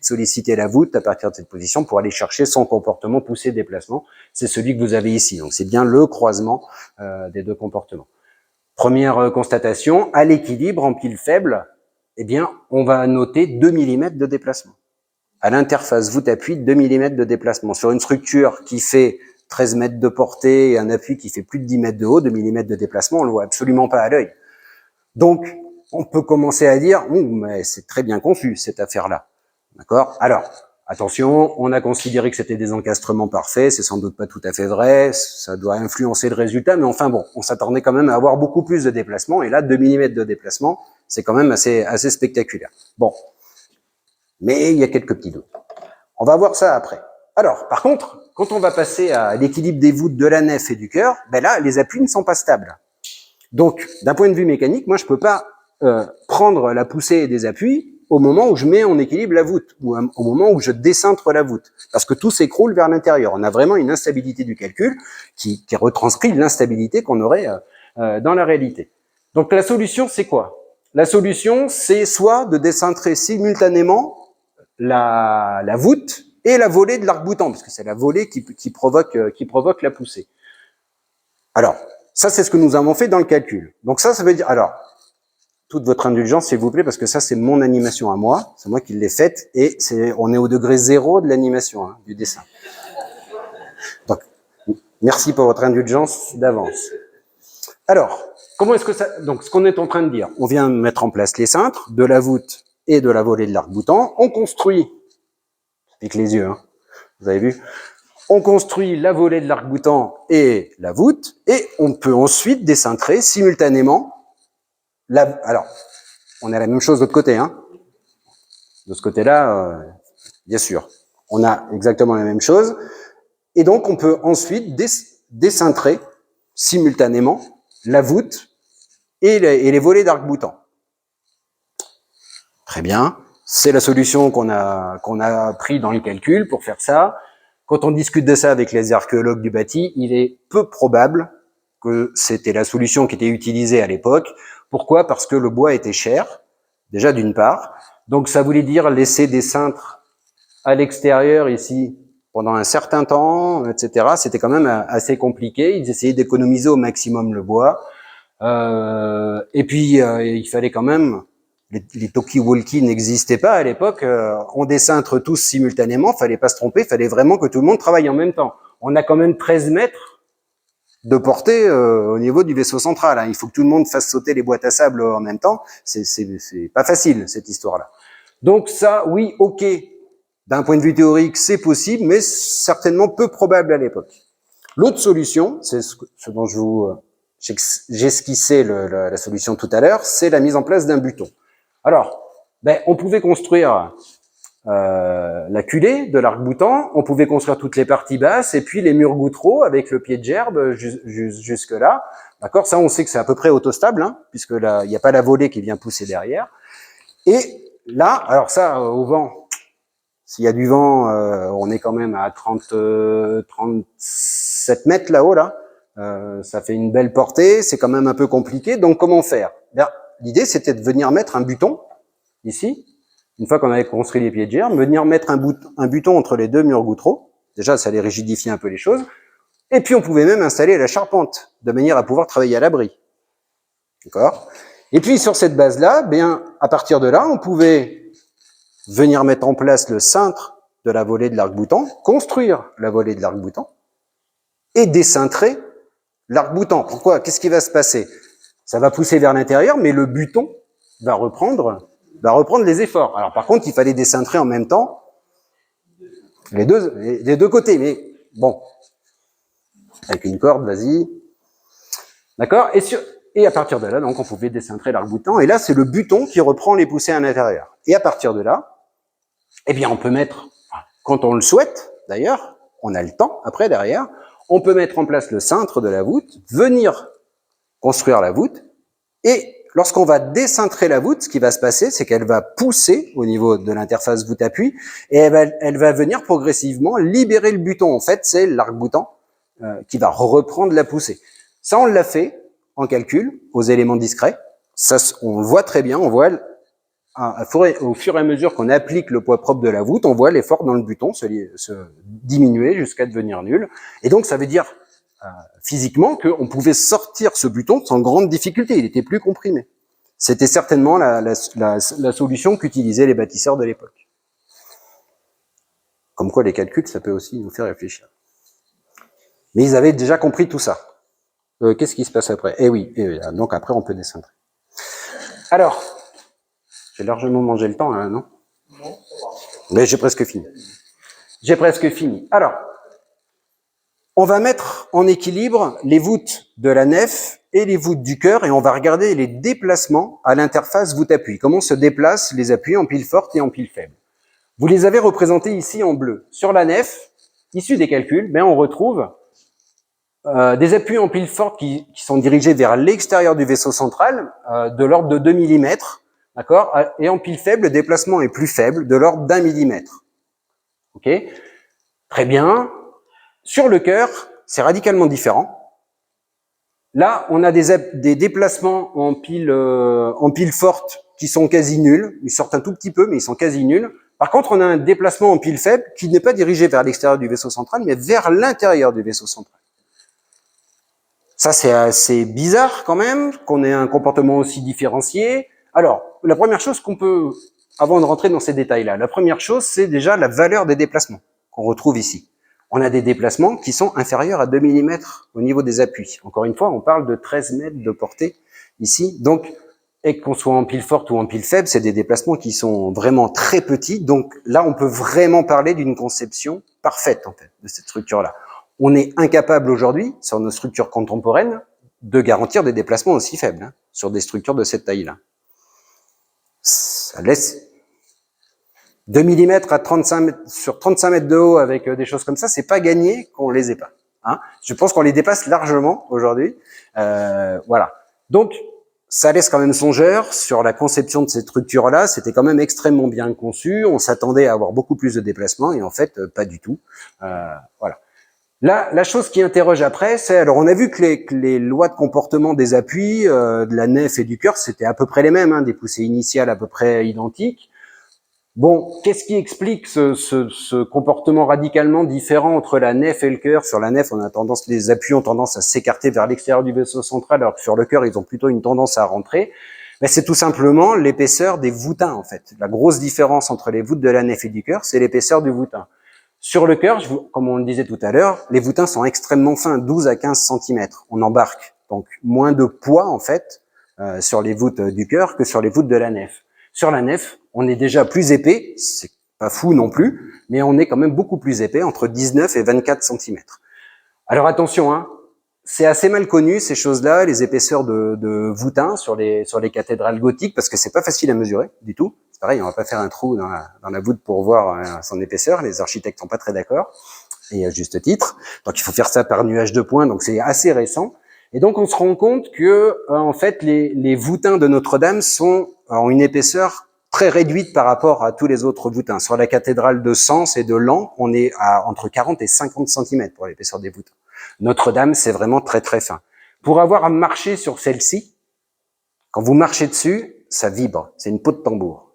solliciter la voûte à partir de cette position pour aller chercher son comportement poussée-déplacement. C'est celui que vous avez ici. Donc, c'est bien le croisement des deux comportements. Première constatation, à l'équilibre en pile faible, eh bien, on va noter 2 mm de déplacement. À l'interface voûte-appui, 2 mm de déplacement. Sur une structure qui fait 13 mètres de portée et un appui qui fait plus de 10 mètres de haut, 2 mm de déplacement, on le voit absolument pas à l'œil. Donc, on peut commencer à dire, mais c'est très bien conçu, cette affaire-là. D'accord? Alors, attention, on a considéré que c'était des encastrements parfaits, c'est sans doute pas tout à fait vrai, ça doit influencer le résultat, mais enfin bon, on s'attendait quand même à avoir beaucoup plus de déplacement, et là, 2 mm de déplacement, c'est quand même assez spectaculaire. Bon. Mais il y a quelques petits doutes. On va voir ça après. Alors, par contre, quand on va passer à l'équilibre des voûtes de la nef et du chœur, là, les appuis ne sont pas stables. Donc, d'un point de vue mécanique, moi, je peux pas prendre la poussée des appuis au moment où je mets en équilibre la voûte, ou au moment où je décintre la voûte, parce que tout s'écroule vers l'intérieur. On a vraiment une instabilité du calcul qui retranscrit l'instabilité qu'on aurait dans la réalité. Donc la solution, c'est quoi? La solution, c'est soit de décintrer simultanément la voûte et la volée de l'arc-boutant, parce que c'est la volée qui provoque la poussée. Alors, ça, c'est ce que nous avons fait dans le calcul. Donc ça veut dire... Alors, toute votre indulgence, s'il vous plaît, parce que ça, c'est mon animation à moi. C'est moi qui l'ai faite, et on est au degré 0 de l'animation, hein, du dessin. Donc, merci pour votre indulgence d'avance. Alors, comment est-ce que ça... Donc, ce qu'on est en train de dire, on vient mettre en place les cintres, de la voûte et de la volée de l'arc-boutant. On construit, avec les yeux, hein, vous avez vu, on construit la volée de l'arc-boutant et la voûte, et on peut ensuite décintrer simultanément alors, on a la même chose de l'autre côté, hein. De ce côté-là, bien sûr, on a exactement la même chose. Et donc, on peut ensuite décintrer simultanément la voûte et les volets d'arc-boutant. Très bien. C'est la solution qu'on a pris dans le calcul pour faire ça. Quand on discute de ça avec les archéologues du bâti, il est peu probable que c'était la solution qui était utilisée à l'époque. Pourquoi? Parce que le bois était cher, déjà d'une part. Donc ça voulait dire laisser des cintres à l'extérieur ici pendant un certain temps, etc. C'était quand même assez compliqué. Ils essayaient d'économiser au maximum le bois. Et puis il fallait quand même... Les talkie-walkie n'existaient pas à l'époque. On décintre tous simultanément. Fallait pas se tromper. Fallait vraiment que tout le monde travaille en même temps. On a quand même 13 mètres de portée au niveau du vaisseau central. Hein. Il faut que tout le monde fasse sauter les boîtes à sable en même temps. C'est pas facile, cette histoire-là. Donc ça, oui, ok. D'un point de vue théorique, c'est possible, mais certainement peu probable à l'époque. L'autre solution, c'est ce dont j'ai esquissé la solution tout à l'heure, c'est la mise en place d'un buton. Alors, on pouvait construire la culée de l'arc-boutant, on pouvait construire toutes les parties basses et puis les murs gouttereaux avec le pied de gerbe jusque là. D'accord, ça on sait que c'est à peu près autostable, hein, puisque là il n'y a pas la volée qui vient pousser derrière. Et là, alors ça au vent, s'il y a du vent, on est quand même à 37 mètres là-haut là. Ça fait une belle portée, c'est quand même un peu compliqué. Donc comment faire? L'idée c'était de venir mettre un buton ici. Une fois qu'on avait construit les pieds de gerbe, venir mettre un buton entre les deux murs gouttereaux. Déjà, ça allait rigidifier un peu les choses. Et puis, on pouvait même installer la charpente, de manière à pouvoir travailler à l'abri. D'accord? Et puis, sur cette base-là, à partir de là, on pouvait venir mettre en place le cintre de la volée de l'arc-boutant, construire la volée de l'arc-boutant, et décintrer l'arc-boutant. Pourquoi? Qu'est-ce qui va se passer? Ça va pousser vers l'intérieur, mais le buton va reprendre les efforts. Alors par contre, il fallait décintrer en même temps les deux côtés. Mais bon, avec une corde, vas-y. D'accord? Et à partir de là, donc, on pouvait décintrer l'arc-boutant. Et là, c'est le buton qui reprend les poussées à l'intérieur. Et à partir de là, on peut mettre, quand on le souhaite, d'ailleurs, on a le temps, après, derrière, on peut mettre en place le cintre de la voûte, venir construire la voûte, et lorsqu'on va décintrer la voûte, ce qui va se passer, c'est qu'elle va pousser au niveau de l'interface voûte-appui et elle va venir progressivement libérer le buton. En fait, c'est l'arc-boutant qui va reprendre la poussée. Ça, on l'a fait en calcul aux éléments discrets. Ça, on le voit très bien. On voit au fur et à mesure qu'on applique le poids propre de la voûte, on voit l'effort dans le buton se diminuer jusqu'à devenir nul. Et donc, ça veut dire physiquement qu'on pouvait sortir ce buton sans grande difficulté, il était plus comprimé. C'était certainement la solution qu'utilisaient les bâtisseurs de l'époque. Comme quoi les calculs, ça peut aussi nous faire réfléchir. Mais ils avaient déjà compris tout ça. Qu'est-ce qui se passe après? Oui, donc après on peut décintrer. Alors, j'ai largement mangé le temps, hein, non? Non. Mais j'ai presque fini. Alors, on va mettre en équilibre les voûtes de la nef et les voûtes du chœur et on va regarder les déplacements à l'interface voûte-appui. Comment se déplacent les appuis en pile forte et en pile faible. Vous les avez représentés ici en bleu. Sur la nef, issu des calculs, on retrouve des appuis en pile forte qui sont dirigés vers l'extérieur du vaisseau central, de l'ordre de 2 mm, d'accord? Et en pile faible, le déplacement est plus faible, de l'ordre d'1 millimètre. Ok? Très bien. Sur le chœur, c'est radicalement différent. Là, on a des déplacements en pile forte qui sont quasi nuls. Ils sortent un tout petit peu, mais ils sont quasi nuls. Par contre, on a un déplacement en pile faible qui n'est pas dirigé vers l'extérieur du vaisseau central, mais vers l'intérieur du vaisseau central. Ça, c'est assez bizarre quand même, qu'on ait un comportement aussi différencié. Alors, la première chose qu'on peut, avant de rentrer dans ces détails-là, la première chose, c'est déjà la valeur des déplacements qu'on retrouve ici. On a des déplacements qui sont inférieurs à 2 mm au niveau des appuis. Encore une fois, on parle de 13 mètres de portée ici. Donc, et qu'on soit en pile forte ou en pile faible, c'est des déplacements qui sont vraiment très petits. Donc là, on peut vraiment parler d'une conception parfaite, en fait, de cette structure-là. On est incapable aujourd'hui, sur nos structures contemporaines, de garantir des déplacements aussi faibles, hein, sur des structures de cette taille-là. Ça laisse 2 mm à 35 mètres, sur 35 mètres de haut avec des choses comme ça, c'est pas gagné qu'on les ait pas. Hein. Je pense qu'on les dépasse largement aujourd'hui. Voilà. Donc, ça laisse quand même songeur sur la conception de cette structure-là. C'était quand même extrêmement bien conçu. On s'attendait à avoir beaucoup plus de déplacements et en fait, pas du tout. Voilà. Là, la chose qui interroge après, c'est, alors on a vu que les lois de comportement des appuis, de la nef et du cœur, c'était à peu près les mêmes, hein, des poussées initiales à peu près identiques. Bon, qu'est-ce qui explique ce comportement radicalement différent entre la nef et le cœur? Sur la nef, on a tendance, les appuis ont tendance à s'écarter vers l'extérieur du vaisseau central, alors que sur le cœur, ils ont plutôt une tendance à rentrer. Mais c'est tout simplement l'épaisseur des voûtins, en fait. La grosse différence entre les voûtes de la nef et du cœur, c'est l'épaisseur du voûtin. Sur le cœur, comme on le disait tout à l'heure, les voûtins sont extrêmement fins, 12 à 15 cm. On embarque donc moins de poids, en fait, sur les voûtes du cœur que sur les voûtes de la nef. Sur la nef, on est déjà plus épais, c'est pas fou non plus, mais on est quand même beaucoup plus épais, entre 19 et 24 cm. Alors attention, hein, c'est assez mal connu ces choses-là, les épaisseurs de voûtins sur les cathédrales gothiques, parce que c'est pas facile à mesurer du tout. C'est pareil, on va pas faire un trou dans la voûte pour voir son épaisseur, les architectes sont pas très d'accord, et à juste titre. Donc il faut faire ça par nuage de points, donc c'est assez récent. Et donc on se rend compte que en fait les voûtins de Notre-Dame ont une épaisseur très réduite par rapport à tous les autres voûtins. Sur la cathédrale de Sens et de Laon, on est à entre 40 et 50 cm pour l'épaisseur des voûtins. Notre-Dame, c'est vraiment très très fin. Pour avoir à marcher sur celle-ci, quand vous marchez dessus, ça vibre, c'est une peau de tambour.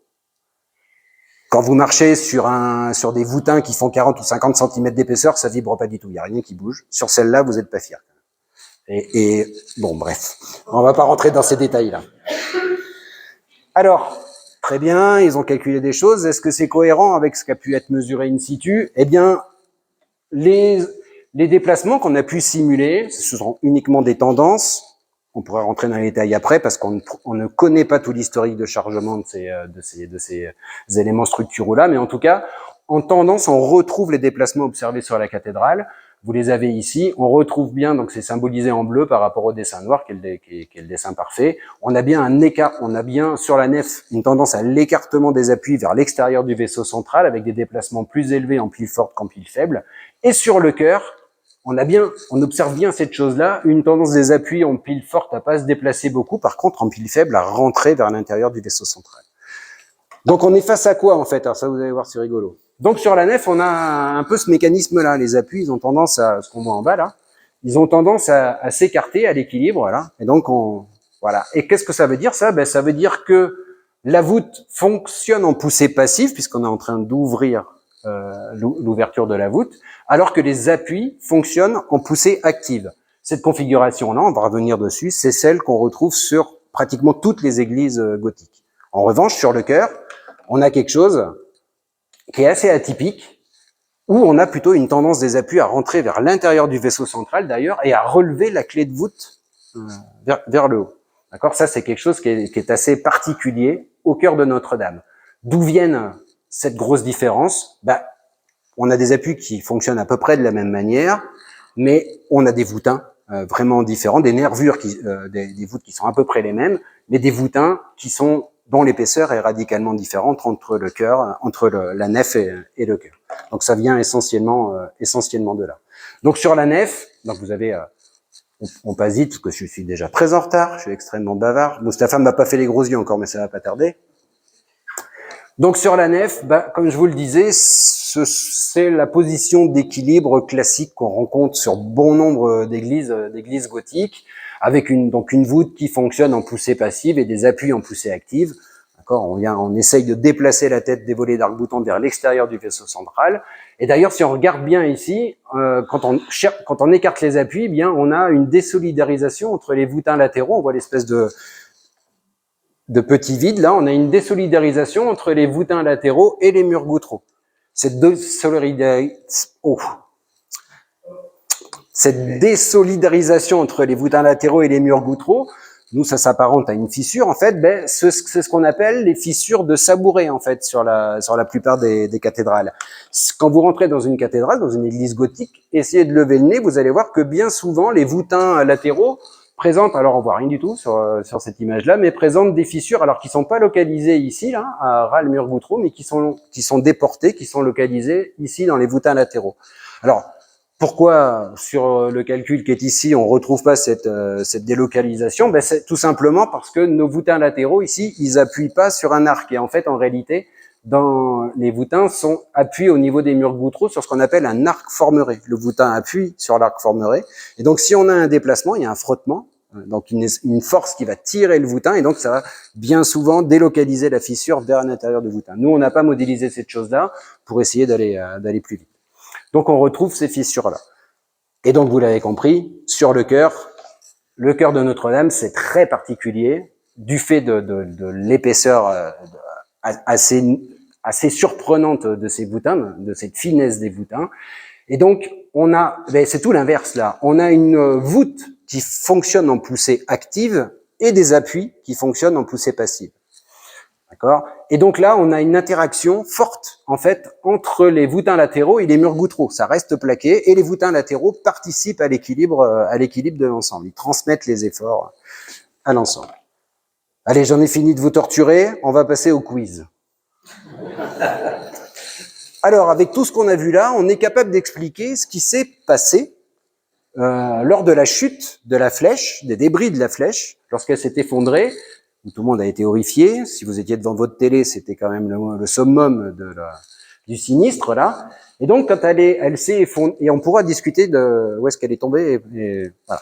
Quand vous marchez sur des voûtins qui font 40 ou 50 cm d'épaisseur, ça vibre pas du tout, il n'y a rien qui bouge. Sur celle-là, vous n'êtes pas fier. Et bon, bref, on va pas rentrer dans ces détails-là. Alors, très bien, ils ont calculé des choses. Est-ce que c'est cohérent avec ce qui a pu être mesuré in situ? Eh bien, les déplacements qu'on a pu simuler, ce sont uniquement des tendances. On pourrait rentrer dans les détails après parce qu'on ne connaît pas tout l'historique de chargement de ces éléments structuraux-là. Mais en tout cas, en tendance, on retrouve les déplacements observés sur la cathédrale. Vous les avez ici, on retrouve bien, donc c'est symbolisé en bleu par rapport au dessin noir, qui est le dessin parfait. On a bien un écart, on a bien sur la nef une tendance à l'écartement des appuis vers l'extérieur du vaisseau central, avec des déplacements plus élevés en pile forte qu'en pile faible. Et sur le cœur, on observe bien cette chose-là, une tendance des appuis en pile forte à pas se déplacer beaucoup, par contre en pile faible à rentrer vers l'intérieur du vaisseau central. Donc on est face à quoi en fait? Alors ça vous allez voir, c'est rigolo. Donc sur la nef, on a un peu ce mécanisme-là. Les appuis, ils ont tendance à, ce qu'on voit en bas là, ils ont tendance à s'écarter à l'équilibre, voilà. Et donc voilà. Et qu'est-ce que ça veut dire ça? Ben ça veut dire que la voûte fonctionne en poussée passive puisqu'on est en train d'ouvrir l'ouverture de la voûte, alors que les appuis fonctionnent en poussée active. Cette configuration-là, on va revenir dessus, c'est celle qu'on retrouve sur pratiquement toutes les églises gothiques. En revanche, sur le chœur, on a quelque chose qui est assez atypique, où on a plutôt une tendance des appuis à rentrer vers l'intérieur du vaisseau central d'ailleurs, et à relever la clé de voûte vers le haut. D'accord? Ça, c'est quelque chose qui est assez particulier au cœur de Notre-Dame. D'où viennent cette grosse différence? On a des appuis qui fonctionnent à peu près de la même manière, mais on a des voûtins vraiment différents, des nervures, des voûtes qui sont à peu près les mêmes, mais des voûtins dont l'épaisseur est radicalement différente entre le cœur, entre la nef et le cœur. Donc ça vient essentiellement de là. Donc sur la nef, donc vous avez, on passe vite parce que je suis déjà très en retard, je suis extrêmement bavard. Mustapha m'a pas fait les gros yeux encore, mais ça va pas tarder. Donc sur la nef, comme je vous le disais, c'est la position d'équilibre classique qu'on rencontre sur bon nombre d'églises gothiques, avec une voûte qui fonctionne en poussée passive et des appuis en poussée active. D'accord, on essaye de déplacer la tête des volets d'arc-boutant vers l'extérieur du vaisseau central. Et d'ailleurs, si on regarde bien ici, quand on écarte les appuis, eh bien, on a une désolidarisation entre les voûtins latéraux. On voit l'espèce de petit vide. Là, on a une désolidarisation entre les voûtins latéraux et les murs gouttreaux. Cette désolidarisation entre les voûtins latéraux et les murs gouttreaux, nous, ça s'apparente à une fissure. En fait, c'est ce qu'on appelle les fissures de Sabouret, en fait, sur la plupart des cathédrales. Quand vous rentrez dans une cathédrale, dans une église gothique, essayez de lever le nez, vous allez voir que bien souvent, les voûtins latéraux présentent, alors on voit rien du tout sur cette image-là, mais présentent des fissures, alors qui sont pas localisées ici, là, à ras le mur goutreau, mais qui sont déportées, qui sont localisées ici dans les voûtins latéraux. Alors, pourquoi sur le calcul qui est ici, on retrouve pas cette délocalisation? C'est tout simplement parce que nos voûtins latéraux ici, ils appuient pas sur un arc. Et en fait, en réalité, les voûtins sont appuyés au niveau des murs gouttreaux sur ce qu'on appelle un arc formeret. Le voûtin appuie sur l'arc formeret. Et donc, si on a un déplacement, il y a un frottement, donc une force qui va tirer le voûtin, et donc ça va bien souvent délocaliser la fissure vers l'intérieur du voûtin. Nous, on n'a pas modélisé cette chose-là pour essayer d'aller plus vite. Donc, on retrouve ces fissures-là. Et donc, vous l'avez compris, sur le chœur de Notre-Dame, c'est très particulier, du fait de l'épaisseur assez surprenante de ces voûtins, de cette finesse des voûtins. Et donc, c'est tout l'inverse là. On a une voûte qui fonctionne en poussée active et des appuis qui fonctionnent en poussée passive. D'accord? Et donc là, on a une interaction forte, en fait, entre les voûtins latéraux et les murs gouttreaux. Ça reste plaqué et les voûtins latéraux participent à l'équilibre de l'ensemble. Ils transmettent les efforts à l'ensemble. Allez, j'en ai fini de vous torturer. On va passer au quiz. Alors, avec tout ce qu'on a vu là, on est capable d'expliquer ce qui s'est passé lors de la chute de la flèche, des débris de la flèche, lorsqu'elle s'est effondrée. Tout le monde a été horrifié. Si vous étiez devant votre télé, c'était quand même le summum du sinistre, là. Et donc, quand elle s'est effondrée, et on pourra discuter de où est-ce qu'elle est tombée, voilà.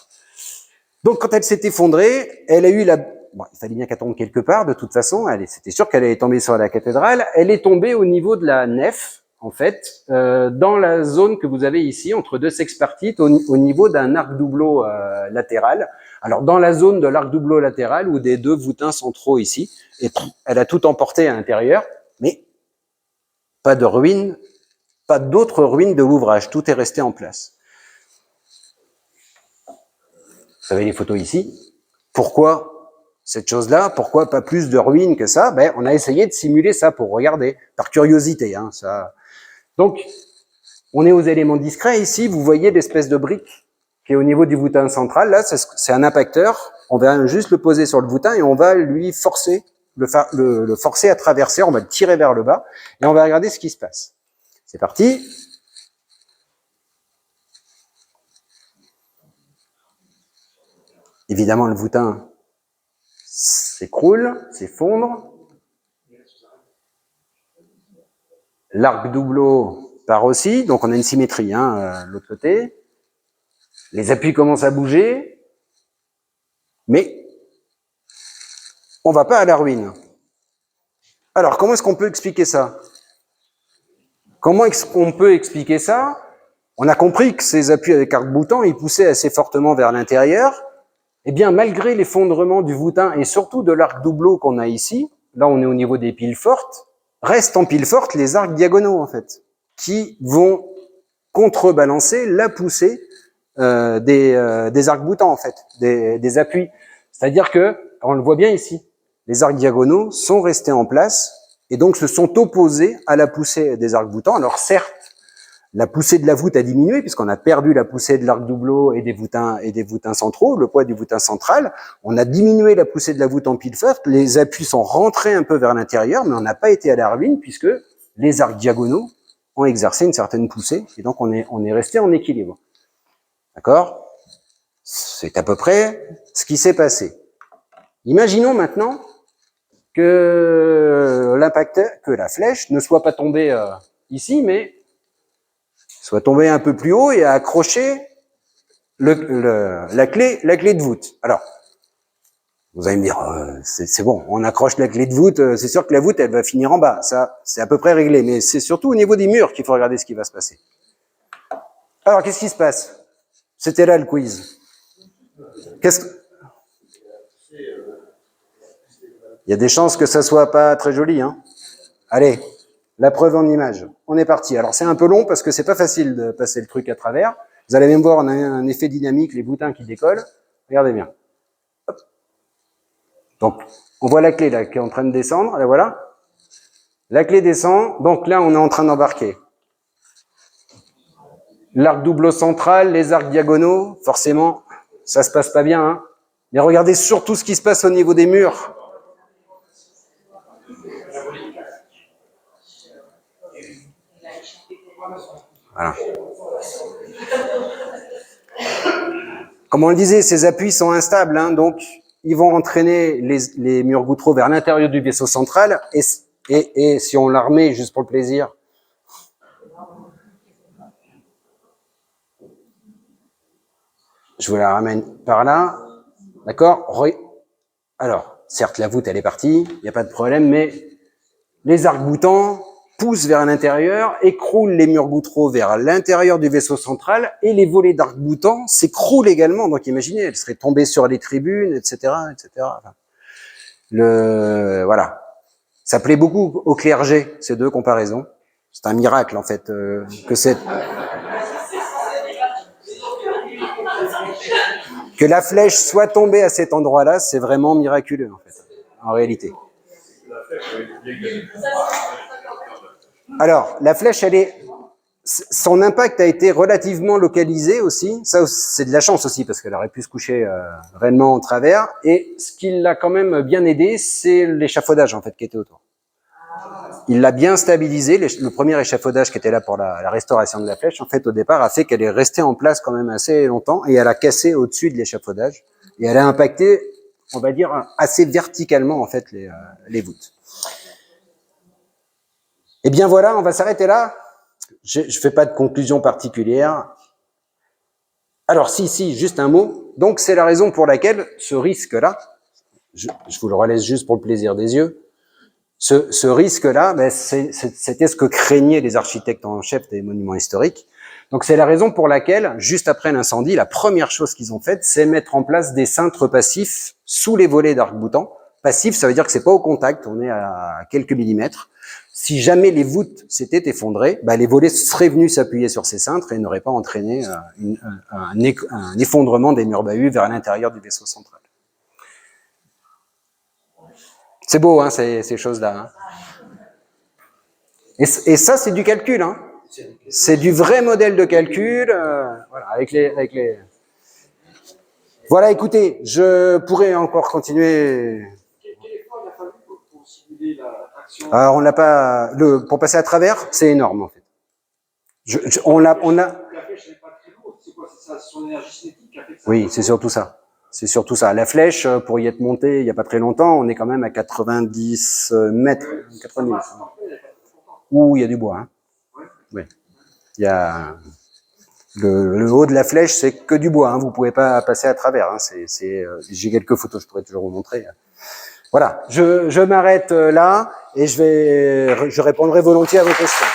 Donc, quand elle s'est effondrée, elle a eu bon, il fallait bien qu'elle tombe quelque part, de toute façon. C'était sûr qu'elle allait tomber sur la cathédrale. Elle est tombée au niveau de la nef, en fait, dans la zone que vous avez ici, entre deux sexpartites, au niveau d'un arc doubleau latéral. Alors, dans la zone de l'arc doubleau latéral, ou des deux voûtins centraux ici, et elle a tout emporté à l'intérieur, mais pas de ruines, pas d'autres ruines de l'ouvrage. Tout est resté en place. Vous avez les photos ici. Pourquoi cette chose-là? Pourquoi pas plus de ruines que ça? On a essayé de simuler ça pour regarder, par curiosité, hein, ça. Donc, on est aux éléments discrets. Ici, vous voyez l'espèce de brique qui est au niveau du voûtin central. Là, c'est un impacteur. On va juste le poser sur le voûtin et on va lui forcer, le forcer à traverser. On va le tirer vers le bas et on va regarder ce qui se passe. C'est parti. Évidemment, le voûtin s'écroule, s'effondre. L'arc doubleau part aussi, donc on a une symétrie, hein, de l'autre côté. Les appuis commencent à bouger, mais on va pas à la ruine. Alors, comment est-ce qu'on peut expliquer ça? Comment est-ce qu'on peut expliquer ça? On a compris que ces appuis avec arc-boutant, ils poussaient assez fortement vers l'intérieur. Eh bien, malgré l'effondrement du voûtin et surtout de l'arc doubleau qu'on a ici, là on est au niveau des piles fortes, restent en piles fortes les arcs diagonaux, en fait, qui vont contrebalancer la poussée des arcs-boutants, en fait, des appuis. C'est-à-dire que, on le voit bien ici, les arcs diagonaux sont restés en place et donc se sont opposés à la poussée des arcs-boutants. Alors certes, la poussée de la voûte a diminué puisqu'on a perdu la poussée de l'arc doubleau et des voûtins centraux, le poids du voûtin central. On a diminué la poussée de la voûte en pile forte. Les appuis sont rentrés un peu vers l'intérieur, mais on n'a pas été à la ruine puisque les arcs diagonaux ont exercé une certaine poussée et donc on est resté en équilibre. D'accord? C'est à peu près ce qui s'est passé. Imaginons maintenant que la flèche ne soit pas tombée ici, mais soit tombée un peu plus haut et a accroché la clé de voûte. Alors, Vous allez me dire, c'est bon, on accroche la clé de voûte, c'est sûr que la voûte, elle va finir en bas. Ça, c'est à peu près réglé. Mais c'est surtout au niveau des murs qu'il faut regarder ce qui va se passer. Alors, qu'est-ce qui se passe? C'était là le quiz. Il y a des chances que ça soit pas très joli, hein. Allez, la preuve en image. On est parti. Alors, c'est un peu long parce que c'est pas facile de passer le truc à travers. Vous allez même voir, on a un effet dynamique, les boutins qui décollent. Regardez bien. Hop. Donc, on voit la clé là qui est en train de descendre. La voilà. La clé descend. Donc là, on est en train d'embarquer. L'arc doubleau central, les arcs diagonaux, forcément, ça se passe pas bien, hein. Mais regardez surtout ce qui se passe au niveau des murs. Voilà. Comme on le disait, ces appuis sont instables, hein, donc ils vont entraîner les murs gouttereaux vers l'intérieur du vaisseau central, et si on la remet juste pour le plaisir, je vous la ramène par là, d'accord? Alors, certes, la voûte, elle est partie, il n'y a pas de problème, mais les arcs-boutants poussent vers l'intérieur, écroulent les murs gouttereaux vers l'intérieur du vaisseau central, et les volets d'arcs-boutants s'écroulent également. Donc imaginez, elles seraient tombées sur les tribunes, etc., etc. Voilà. Ça plaît beaucoup au clergé, ces deux comparaisons. C'est un miracle, en fait, que la flèche soit tombée à cet endroit-là, c'est vraiment miraculeux, en fait, en réalité. Alors, la flèche, son impact a été relativement localisé aussi. Ça, c'est de la chance aussi, parce qu'elle aurait pu se coucher réellement en travers. Et ce qui l'a quand même bien aidé, c'est l'échafaudage, en fait, qui était autour. Il l'a bien stabilisé. Le premier échafaudage qui était là pour la restauration de la flèche, en fait, au départ, a fait qu'elle est restée en place quand même assez longtemps, et elle a cassé au-dessus de l'échafaudage. Et elle a impacté, on va dire, assez verticalement, en fait, les voûtes. Eh bien voilà, on va s'arrêter là. Je ne fais pas de conclusion particulière. Alors si, juste un mot. Donc c'est la raison pour laquelle ce risque-là, je vous le relaisse juste pour le plaisir des yeux, ce risque-là, ben, c'était ce que craignaient les architectes en chef des monuments historiques. Donc c'est la raison pour laquelle, juste après l'incendie, la première chose qu'ils ont faite, c'est mettre en place des cintres passifs sous les volets d'arc-boutant. Passif, ça veut dire que c'est pas au contact, on est à quelques millimètres. Si jamais les voûtes s'étaient effondrées, bah, les volets seraient venus s'appuyer sur ces cintres et n'auraient pas entraîné un effondrement des murs bahus vers l'intérieur du vaisseau central. C'est beau, hein, ces choses-là. Hein. Et ça, c'est du calcul. Hein. C'est du vrai modèle de calcul. Voilà, avec les... Voilà, écoutez, je pourrais encore continuer. Alors, on l'a pas. Pour passer à travers, c'est énorme en fait. Oui, c'est surtout ça. C'est surtout ça. La flèche, pour y être montée il n'y a pas très longtemps, on est quand même à 90 mètres. 90. Ouh, il y a du bois. Hein. Oui. Il y a le haut de la flèche, c'est que du bois. Hein. Vous pouvez pas passer à travers. Hein. J'ai quelques photos, je pourrais toujours vous montrer. Voilà. Je m'arrête là et je répondrai volontiers à vos questions.